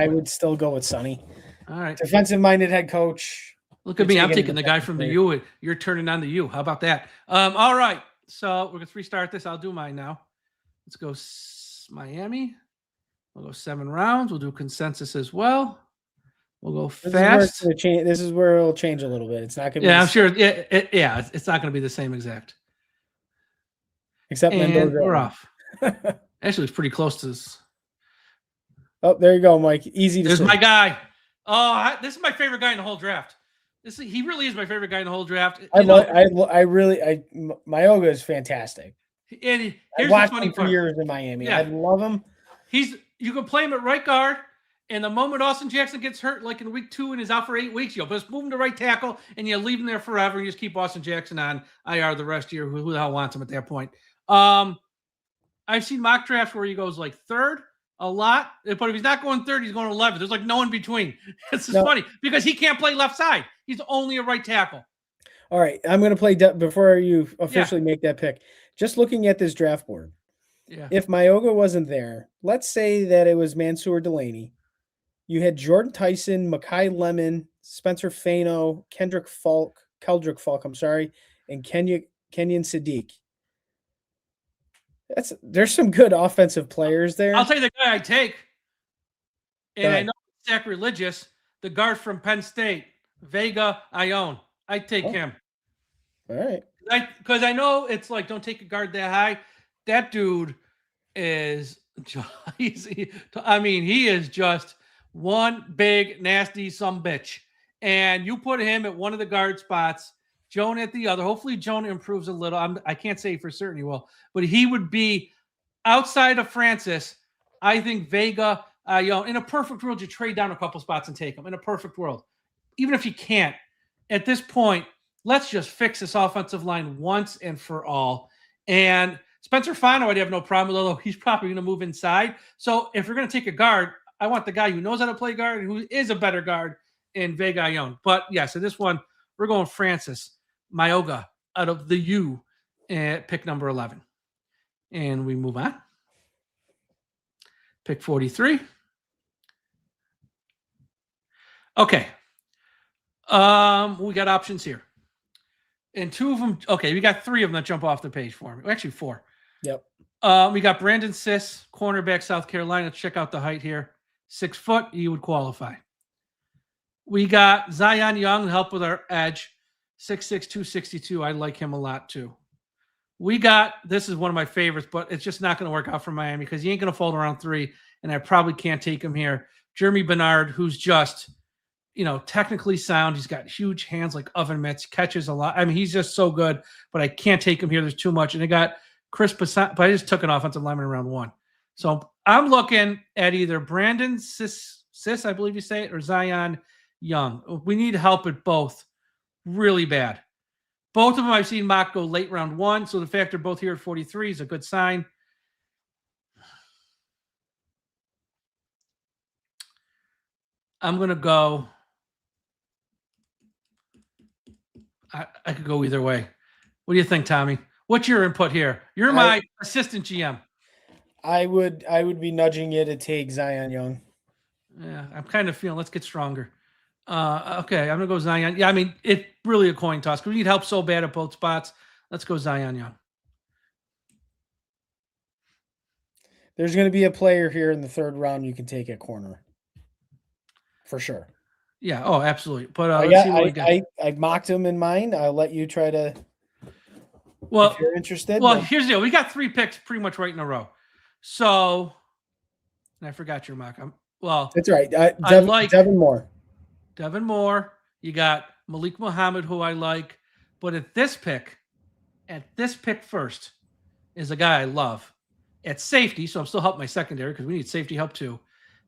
would still go with Sonny. All right. Defensive-minded head coach. Look at me. I'm taking the guy from the U. You're turning on the U. How about that? All right. So we're going to restart this. I'll do mine now. Let's go Miami. We'll go 7 rounds. We'll do consensus as well. We'll go fast. This is where it'll change a little bit. It's not going to be. Yeah, I'm sure. It's not going to be the same exact. Except Mendoza. We're off. Actually, it's pretty close to this. Oh, there you go, Mike. Easy to There's see. My guy. Oh, this is my favorite guy in the whole draft. He really is my favorite guy in the whole draft. Mayoga is fantastic. And I watched him for years in Miami. Yeah. I love him. You can play him at right guard, and the moment Austin Jackson gets hurt, like in week 2 and is out for 8 weeks, you'll just move him to right tackle, and you leave him there forever. You just keep Austin Jackson on IR the rest of the year. Who the hell wants him at that point? I've seen mock drafts where he goes like 3rd. A lot, but if he's not going 3rd, he's going 11th. There's like no in between. It's just funny because he can't play left side. He's only a right tackle. All right, I'm going to play before you officially make that pick. Just looking at this draft board, if Mayoga wasn't there, let's say that it was Mansour Delaney. You had Jordan Tyson, Makai Lemon, Spencer Fano, Keldrick Falk, and Kenyon Sadiq. There's some good offensive players there. I'll tell you the guy I take, and I know it's sacrilegious, the guard from Penn State, Vega Ione. I take him. All right. Because I know it's like, don't take a guard that high. That dude is, he is just one big, nasty sumbitch. And you put him at one of the guard spots, Joan at the other. Hopefully Joan improves a little. I can't say for certain he will, but he would be outside of Francis. I think Vega, in a perfect world, you trade down a couple spots and take him. In a perfect world, even if you can't, at this point, let's just fix this offensive line once and for all. And Spencer Fano, I'd have no problem with, although he's probably going to move inside. So if you're going to take a guard, I want the guy who knows how to play guard and who is a better guard in Vega Ione. But yes, in this one, we're going Francis Mayoga out of the U at pick number 11. And we move on. Pick 43. Okay. We got options here. And two of them, okay, we got three of them that jump off the page for me. Actually, four. Yep. We got Brandon Siss, cornerback, South Carolina. Let's check out the height here. 6 foot, he would qualify. We got Zion Young to help with our edge. 6'6", 262. I like him a lot too. We got, this is one of my favorites, but it's just not going to work out for Miami because he ain't going to fold around 3, and I probably can't take him here. Jeremy Bernard, who's just, technically sound. He's got huge hands like oven mitts, catches a lot. I mean, he's just so good, but I can't take him here. There's too much. And I got Chris Bassett, but I just took an offensive lineman in round 1. So I'm looking at either Brandon Siss, I believe you say it, or Zion Young. We need help at both really bad. Both of them I've seen mock go late round 1, so the fact they're both here at 43 is a good sign. I'm going to go. I could go either way. What do you think, Tommy? What's your input here? You're my assistant GM. I would be nudging you to take Zion Young. Yeah, I'm kind of feeling let's get stronger. Okay, I'm going to go Zion. Yeah, I mean, it's really a coin toss because we need help so bad at both spots. Let's go Zion Young. There's going to be a player here in the 3rd round you can take at corner. For sure. Yeah, oh, absolutely. But let's see what we got. I mocked him in mine. I'll let you try to, if you're interested. Well, here's the deal. We got 3 picks pretty much right in a row. So, and I forgot your mock. That's right. Devin Moore. Devin Moore. You got Malik Muhammad, who I like. But at this pick first, is a guy I love. At safety, so I'm still helping my secondary because we need safety help too.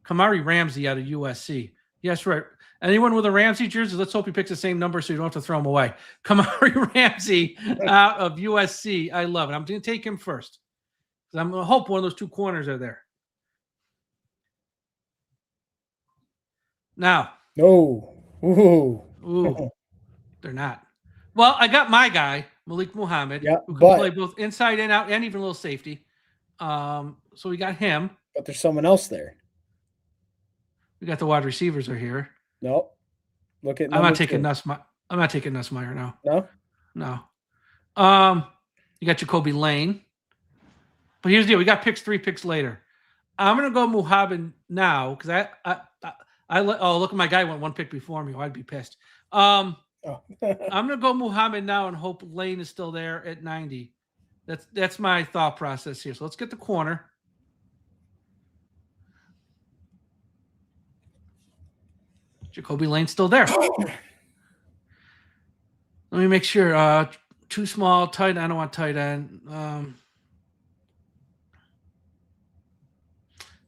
Kamari Ramsey out of USC. Yes, right. Anyone with a Ramsey jersey, let's hope he picks the same number so you don't have to throw him away. Kamari Ramsey out of USC. I love it. I'm going to take him first. I'm going to hope one of those 2 corners are there. Now. No. Ooh. They're not. Well, I got my guy, Malik Muhammad, who can play both inside and out and even a little safety. So we got him. But there's someone else there. We got the wide receivers are here. Nope. Look at. I'm not taking Nussmeier now. No. You got Jacoby Lane. But here's the deal: we got 3 picks later. I'm gonna go Muhammad now because look at my guy went 1 pick before me. Oh, I'd be pissed. I'm gonna go Muhammad now and hope Lane is still there at 90. That's my thought process here. So let's get the corner. Jacoby Lane's still there. Let me make sure. Too small, tight end. I don't want tight end.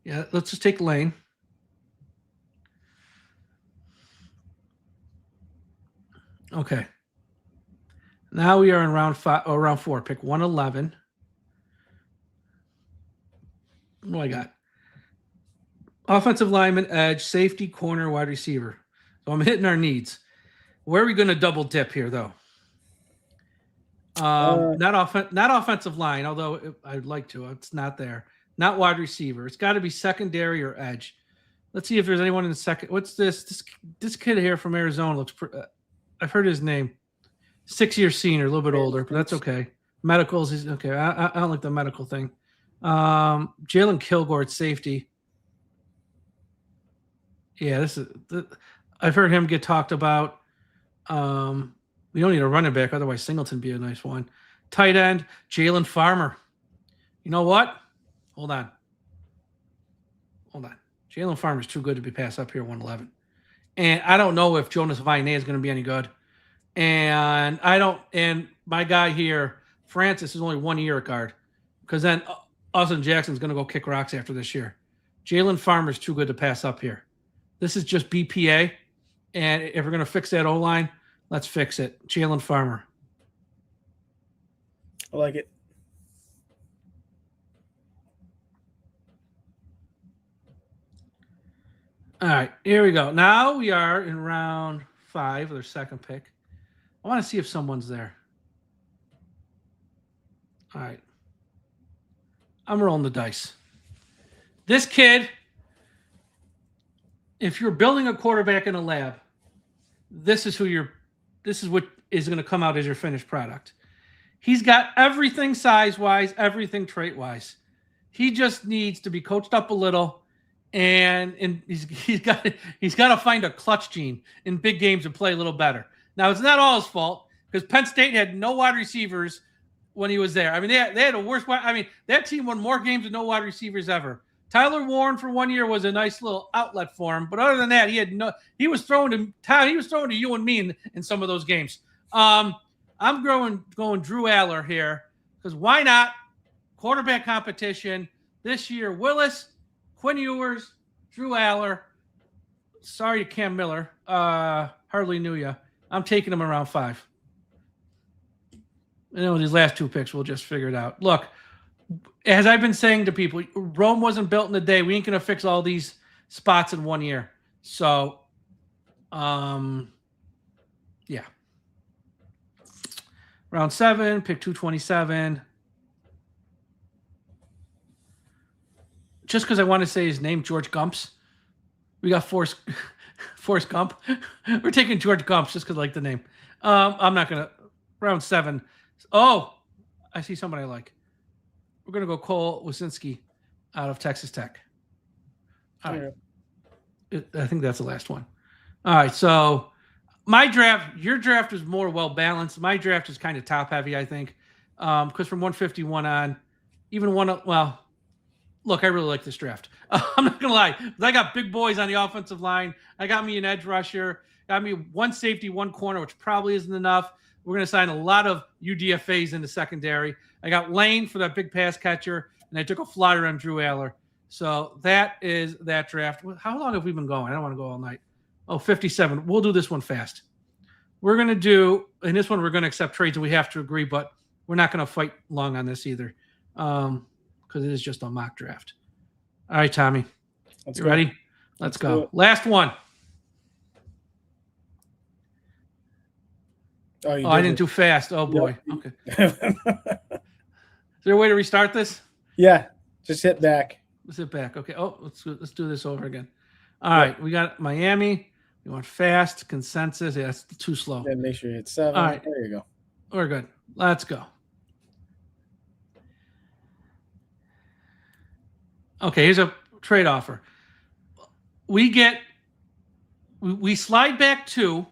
Yeah, let's just take Lane. Okay. Now we are in round 4. Pick 111. What do I got? Offensive lineman, edge, safety, corner, wide receiver. So I'm hitting our needs. Where are we going to double dip here, though? Not offensive line, although I'd like to. It's not there. Not wide receiver. It's got to be secondary or edge. Let's see if there's anyone in the second. What's this? This kid here from Arizona looks. I've heard his name. 6-year senior, a little bit older, but that's okay. Medicals is okay. I don't like the medical thing. Jalen Kilgore at safety. Yeah, I've heard him get talked about. We don't need a running back, otherwise Singleton would be a nice one. Tight end, Jalen Farmer. You know what? Hold on. Jalen Farmer's too good to be passed up here, 111. And I don't know if Jonas Vinay is going to be any good. And my guy here, Francis, is only 1 year at guard. Because then Austin Jackson's going to go kick rocks after this year. Jalen Farmer's too good to pass up here. This is just BPA. And if we're going to fix that O-line, let's fix it. Jalen Farmer. I like it. All right, here we go. Now we are in round 5, their second pick. I want to see if someone's there. All right. I'm rolling the dice. This kid, if you're building a quarterback in a lab, this is what is going to come out as your finished product. He's got everything size-wise, everything trait-wise. He just needs to be coached up a little, and he's got to find a clutch gene in big games and play a little better. Now, it's not all his fault because Penn State had no wide receivers when he was there. I mean, they had a worse. I mean, that team won more games with no wide receivers ever. Tyler Warren for 1 year was a nice little outlet for him, but other than that, he was throwing to you and me in some of those games. I'm going Drew Aller here because why not? Quarterback competition this year. Willis, Quinn Ewers, Drew Aller. Sorry to Cam Miller. Hardly knew you. I'm taking him around 5. And these last 2 picks, we'll just figure it out. Look, as I've been saying to people, Rome wasn't built in a day. We ain't going to fix all these spots in 1 year. So, yeah. Round 7, pick 227. Just because I want to say his name, George Gumps. We got Forrest Gump. We're taking George Gumps just because I like the name. I'm not going to. Round 7. Oh, I see somebody I like. We're going to go Cole Wasinski out of Texas Tech. All right. I think that's the last one. All right. So my draft, your draft is more well-balanced. My draft is kind of top-heavy, I think, because from 151 on, even well, look, I really like this draft. I'm not going to lie. I got big boys on the offensive line. I got me an edge rusher. Got me 1 safety, 1 corner, which probably isn't enough. We're going to sign a lot of UDFAs in the secondary. I got Lane for that big pass catcher, and I took a flyer on Drew Aller. So that is that draft. How long have we been going? I don't want to go all night. 57. We'll do this one fast. We're going to do, in this one, we're going to accept trades, and we have to agree, but we're not going to fight long on this either because it is just a mock draft. All right, Tommy. You ready? Let's go. Last one. Oh, I didn't do fast. Oh, boy. Yep. Okay. Is there a way to restart this? Yeah. Just hit back. Let's hit back. Okay. Oh, let's do this over again. All right. We got Miami. We want fast consensus. Yeah, that's too slow. Then make sure you hit 7. All right. There you go. We're good. Let's go. Okay. Here's a trade offer. We slide back 2.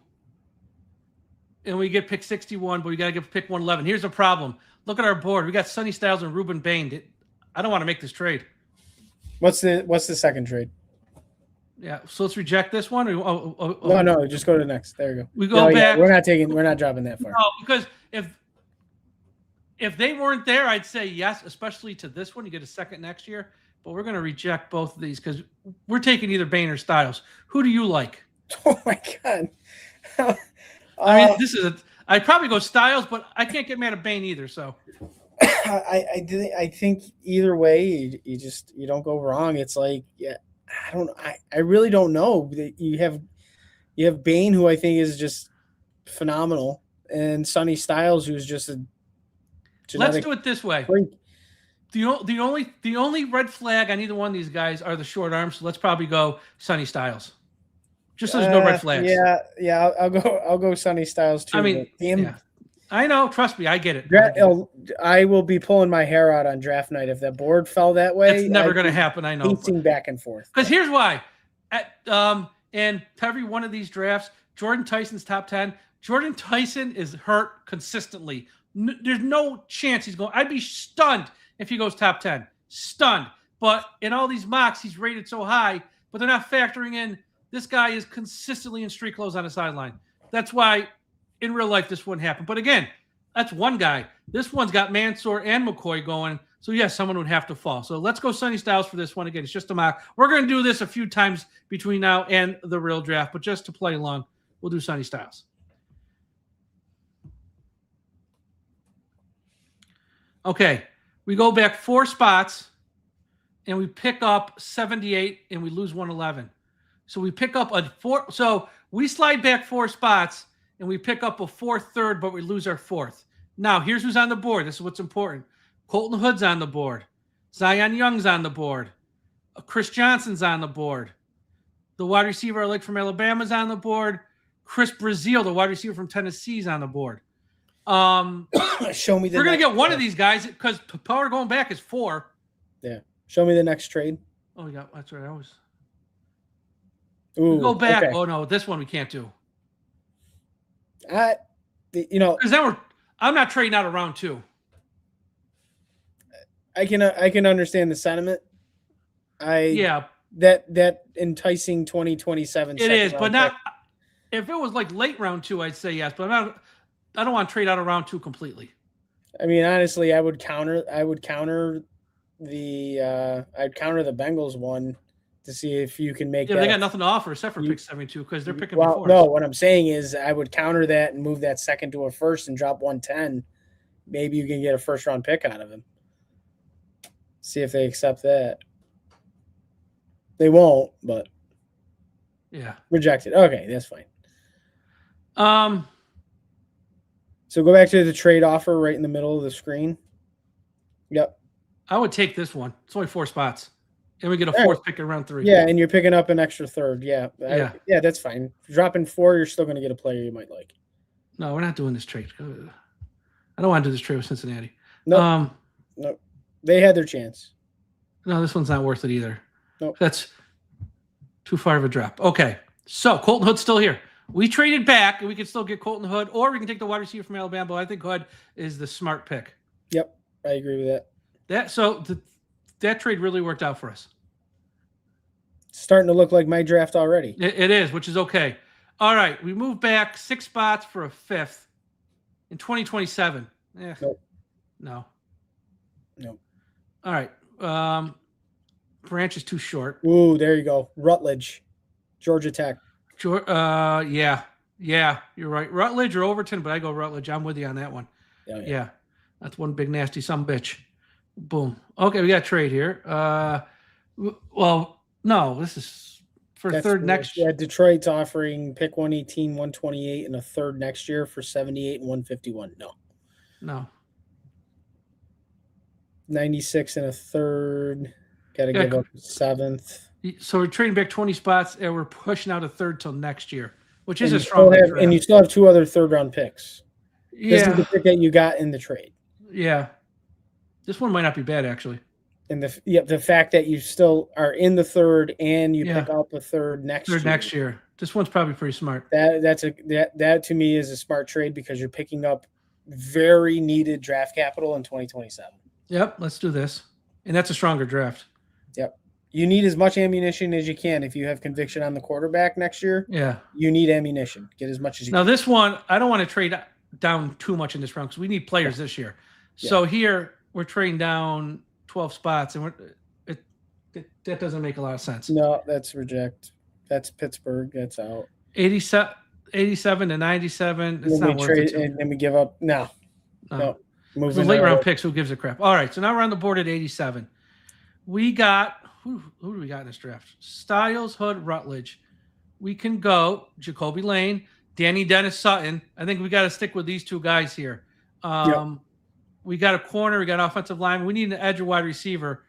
And we get pick 61, but we got to get pick 111. Here's the problem. Look at our board. We got Sonny Styles and Ruben Bain. I don't want to make this trade. What's the second trade? Yeah, so let's reject this one. No, just go to the next. There you go. We go back. Yeah, we're not dropping that far. No, because if they weren't there, I'd say yes, especially to this one. You get a second next year. But we're going to reject both of these because we're taking either Bain or Styles. Who do you like? Oh, my God. I mean, I'd probably go Styles, but I can't get mad at Bain either. So, I think either way, you don't go wrong. It's like, yeah, I really don't know. You have Bain, who I think is just phenomenal, and Sonny Styles, who's just a genetic. Let's do it this way. Freak. The only red flag on either one of these guys are the short arms. So let's probably go Sonny Styles. Just so there's no red flags. Yeah. I'll go Sonny Styles too. I mean, yeah. I know. Trust me, I get it. I will be pulling my hair out on draft night if that board fell that way. It's never going to happen. I know. Pacing back and forth. Because here's why. And to every one of these drafts, Jordan Tyson's top 10. Jordan Tyson is hurt consistently. There's no chance he's going. I'd be stunned if he goes top 10. Stunned. But in all these mocks, he's rated so high, but they're not factoring in. This guy is consistently in street clothes on the sideline. That's why in real life this wouldn't happen. But again, that's one guy. This one's got Mansour and McCoy going. So, yes, someone would have to fall. So let's go Sonny Styles for this one. Again, it's just a mock. We're going to do this a few times between now and the real draft. But just to play along, we'll do Sonny Styles. Okay. We go back 4 spots, and we pick up 78, and we lose 111. So we pick up a 4. So we slide back 4 spots and we pick up a 4th third, but we lose our 4th. Now, here's who's on the board. This is what's important. Colton Hood's on the board. Zion Young's on the board. Chris Johnson's on the board. The wide receiver I like from Alabama's on the board. Chris Brazil, the wide receiver from Tennessee, is on the board. Show me the We're going to get one trade. of these guys because power going back is 4. Yeah. Show me the next trade. Oh, yeah, that's right. I was. Ooh, Go back. okay. Oh, no, this one we can't do. Because then I'm not trading out of round 2. I can understand the sentiment. That enticing 2027. It is, but not. If it was like late round 2, I'd say yes, but I don't want to trade out of round 2 completely. I mean, honestly, I'd counter the Bengals one to see if you can make. Yeah, they got nothing to offer except for pick 72 because they're picking. Well, no, what I'm saying is I would counter that and move that second to a first and drop 110. Maybe you can get a first round pick out of him. See if they accept that. They won't, but yeah, rejected. Okay, that's fine. So go back to the trade offer right in the middle of the screen. Yep. I would take this one. It's only 4 spots. And we get a 4th pick in round 3. Yeah, and you're picking up an extra third. Yeah. Yeah. That's fine. Dropping 4, you're still going to get a player you might like. No, we're not doing this trade. I don't want to do this trade with Cincinnati. No. No. They had their chance. No, this one's not worth it either. Nope. That's too far of a drop. Okay. So Colton Hood's still here. We traded back, and we can still get Colton Hood, or we can take the wide receiver from Alabama. But I think Hood is the smart pick. Yep, I agree with that. That trade really worked out for us. It's starting to look like my draft already. It is, which is okay. All right, we moved back 6 spots for a 5th in 2027. Nope. No. Nope. All right. Branch is too short. Ooh, there you go. Rutledge, Georgia Tech. Yeah, you're right. Rutledge or Overton, but I go Rutledge. I'm with you on that one. Yeah. That's one big nasty bitch. Boom. Okay, we got a trade here. Well, no, this is for third next year. Yeah, Detroit's offering pick 118, 128, and a third next year for 78 and 151. No. 96 and a third. Got to give up a 7th. So we're trading back 20 spots, and we're pushing out a third till next year, which is a strong draft. And you still have 2 other third-round picks. Yeah. This is the pick that you got in the trade. Yeah. This one might not be bad, actually. And the fact that you still are in the third and you pick up a third next year. This one's probably pretty smart. That to me is a smart trade because you're picking up very needed draft capital in 2027. Yep, let's do this. And that's a stronger draft. Yep. You need as much ammunition as you can. If you have conviction on the quarterback next year, you need ammunition. Get as much as you can. Now, this one, I don't want to trade down too much in this round because we need players this year. So here, we're trading down 12 spots, and that doesn't make a lot of sense. No, that's reject. That's Pittsburgh. That's out. 87 to 97. It's not worth it. And then we give up. No. The late round picks, who gives a crap? All right, so now we're on the board at 87. We got who do we got in this draft? Styles, Hood, Rutledge. We can go Jacoby Lane, Danny Dennis Sutton. I think we got to stick with these 2 guys here. We got a corner, we got an offensive line. We need an edge or wide receiver.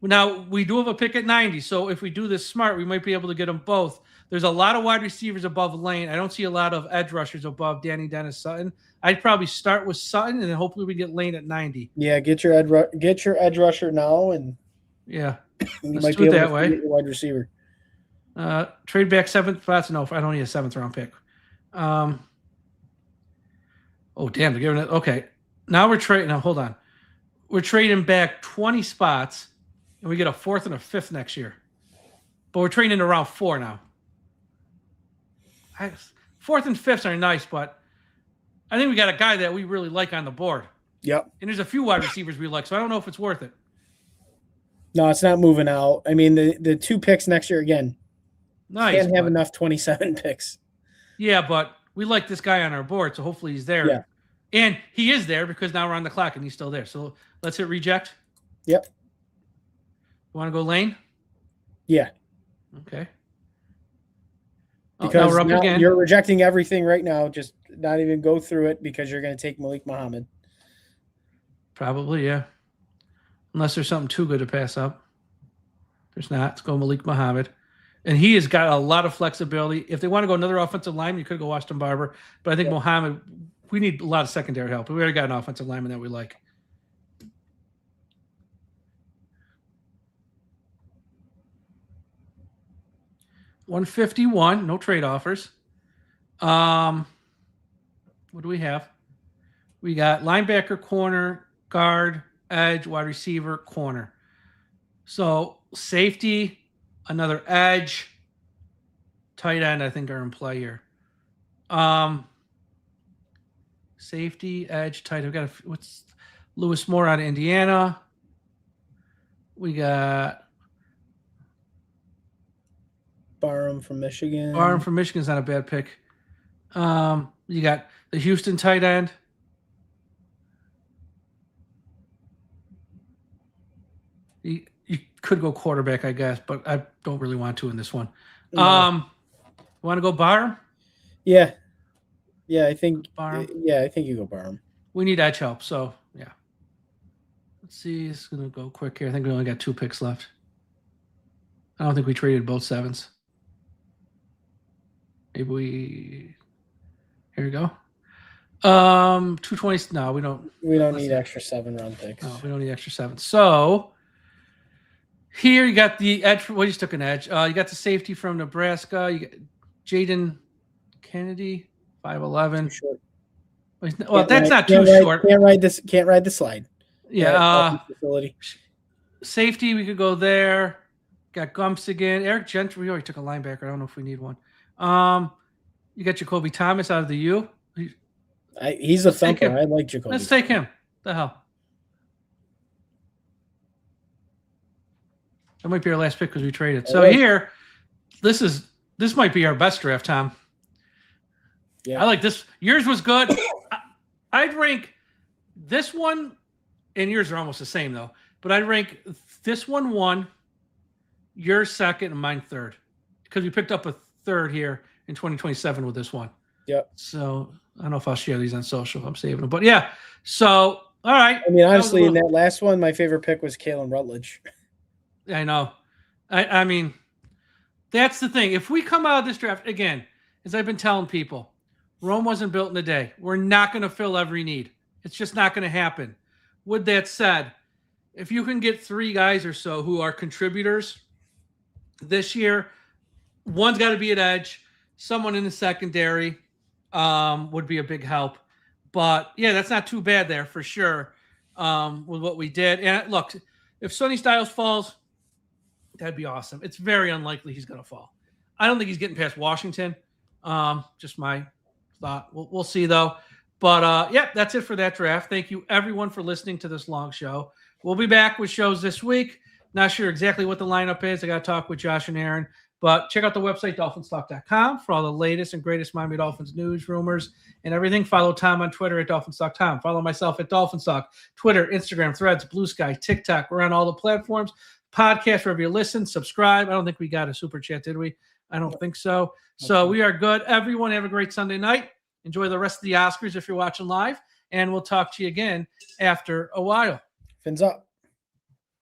Now, we do have a pick at 90, so if we do this smart, we might be able to get them both. There's a lot of wide receivers above Lane. I don't see a lot of edge rushers above Danny Dennis Sutton. I'd probably start with Sutton, and then hopefully we get Lane at 90. Yeah, get your edge rusher now, and you might let's be do it able that to way. get your wide receiver. Trade back 7 spots. No, I don't need a 7th round pick. Oh, damn, they're giving it. Okay. Now we're trading. Now, hold on. We're trading back 20 spots, and we get a 4th and a 5th next year. But we're trading into round 4 now. 4th and 5ths are nice, but I think we got a guy that we really like on the board. Yep. And there's a few wide receivers we like, so I don't know if it's worth it. No, it's not moving out. I mean, the 2 picks next year, again, can't have enough 27 picks. Yeah, but we like this guy on our board, so hopefully he's there. Yeah. And he is there because now we're on the clock and he's still there. So let's hit reject. Yep. You want to go Lane? Yeah. Okay. Because now we're up again. You're rejecting everything right now. Just not even go through it because you're going to take Malik Muhammad. Probably, yeah. Unless there's something too good to pass up. There's not. Let's go Malik Muhammad. And he has got a lot of flexibility. If they want to go another offensive lineman, you could go Austin Barber. But I think Muhammad, we need a lot of secondary help. We already got an offensive lineman that we like. $151, no trade offers. What do we have? We got linebacker, corner, guard, edge, wide receiver, corner. So safety, another edge, tight end, I think are in play here. Safety, edge, tight. We've got what's Lewis Moore out of Indiana. We got Barham from Michigan. Barham from Michigan is not a bad pick. You got the Houston tight end. You could go quarterback, I guess, but I don't really want to in this one. No. Want to go Barham? Yeah. Yeah, I think Barham. Yeah, I think you go Barham. We need edge help, so yeah. Let's see. It's gonna go quick here. I think we only got 2 picks left. I don't think we traded both 7s. Maybe we. Here we go. 220. No, we don't. We don't need extra 7-round picks. No, we don't need extra 7. So here you got the edge. Well, you just took an edge. You got the safety from Nebraska. You got Jaden Kennedy, 5'11". Too short. Well, that's not too short. Can't ride the slide. Yeah. Facility. Safety, we could go there. Got Gumps again. Eric Gentry. We already took a linebacker. I don't know if we need one. You got Jacoby Thomas out of the U. He's a thumper. I like Jacoby. Let's take him. The hell. That might be our last pick because we traded. So here, this might be our best draft, Tom. Yeah. I like this. Yours was good. I'd rank this one, and yours are almost the same though. But I'd rank this one 1, yours 2nd, and mine 3rd, because we picked up a 3rd here in 2027 with this one. Yep. So I don't know if I'll share these on social. I'm saving them, but yeah. So all right. I mean, honestly, in that last one, my favorite pick was Kalen Rutledge. I know. I mean, that's the thing. If we come out of this draft again, as I've been telling people, Rome wasn't built in a day. We're not going to fill every need. It's just not going to happen. With that said, if you can get 3 guys or so who are contributors this year, one's got to be at edge, someone in the secondary would be a big help. But yeah, that's not too bad there for sure with what we did. And look, if Sonny Styles falls, that'd be awesome. It's very unlikely he's going to fall. I don't think he's getting past Washington. Just my thought. We'll see though. But yeah, that's it for that draft. Thank you everyone for listening to this long show. We'll be back with shows this week. Not sure exactly what the lineup is. I got to talk with Josh and Aaron. But check out the website, DolphinsTalk.com, for all the latest and greatest Miami Dolphins news, rumors, and everything. Follow Tom on Twitter at DolphinsTalk.com. Follow myself at DolphinsTalk, Twitter, Instagram, Threads, Blue Sky, TikTok. We're on all the platforms. Podcast, wherever you listen. Subscribe. I don't think we got a super chat, did we? I don't think so. So we are good. Everyone have a great Sunday night. Enjoy the rest of the Oscars if you're watching live. And we'll talk to you again after a while. Fins up.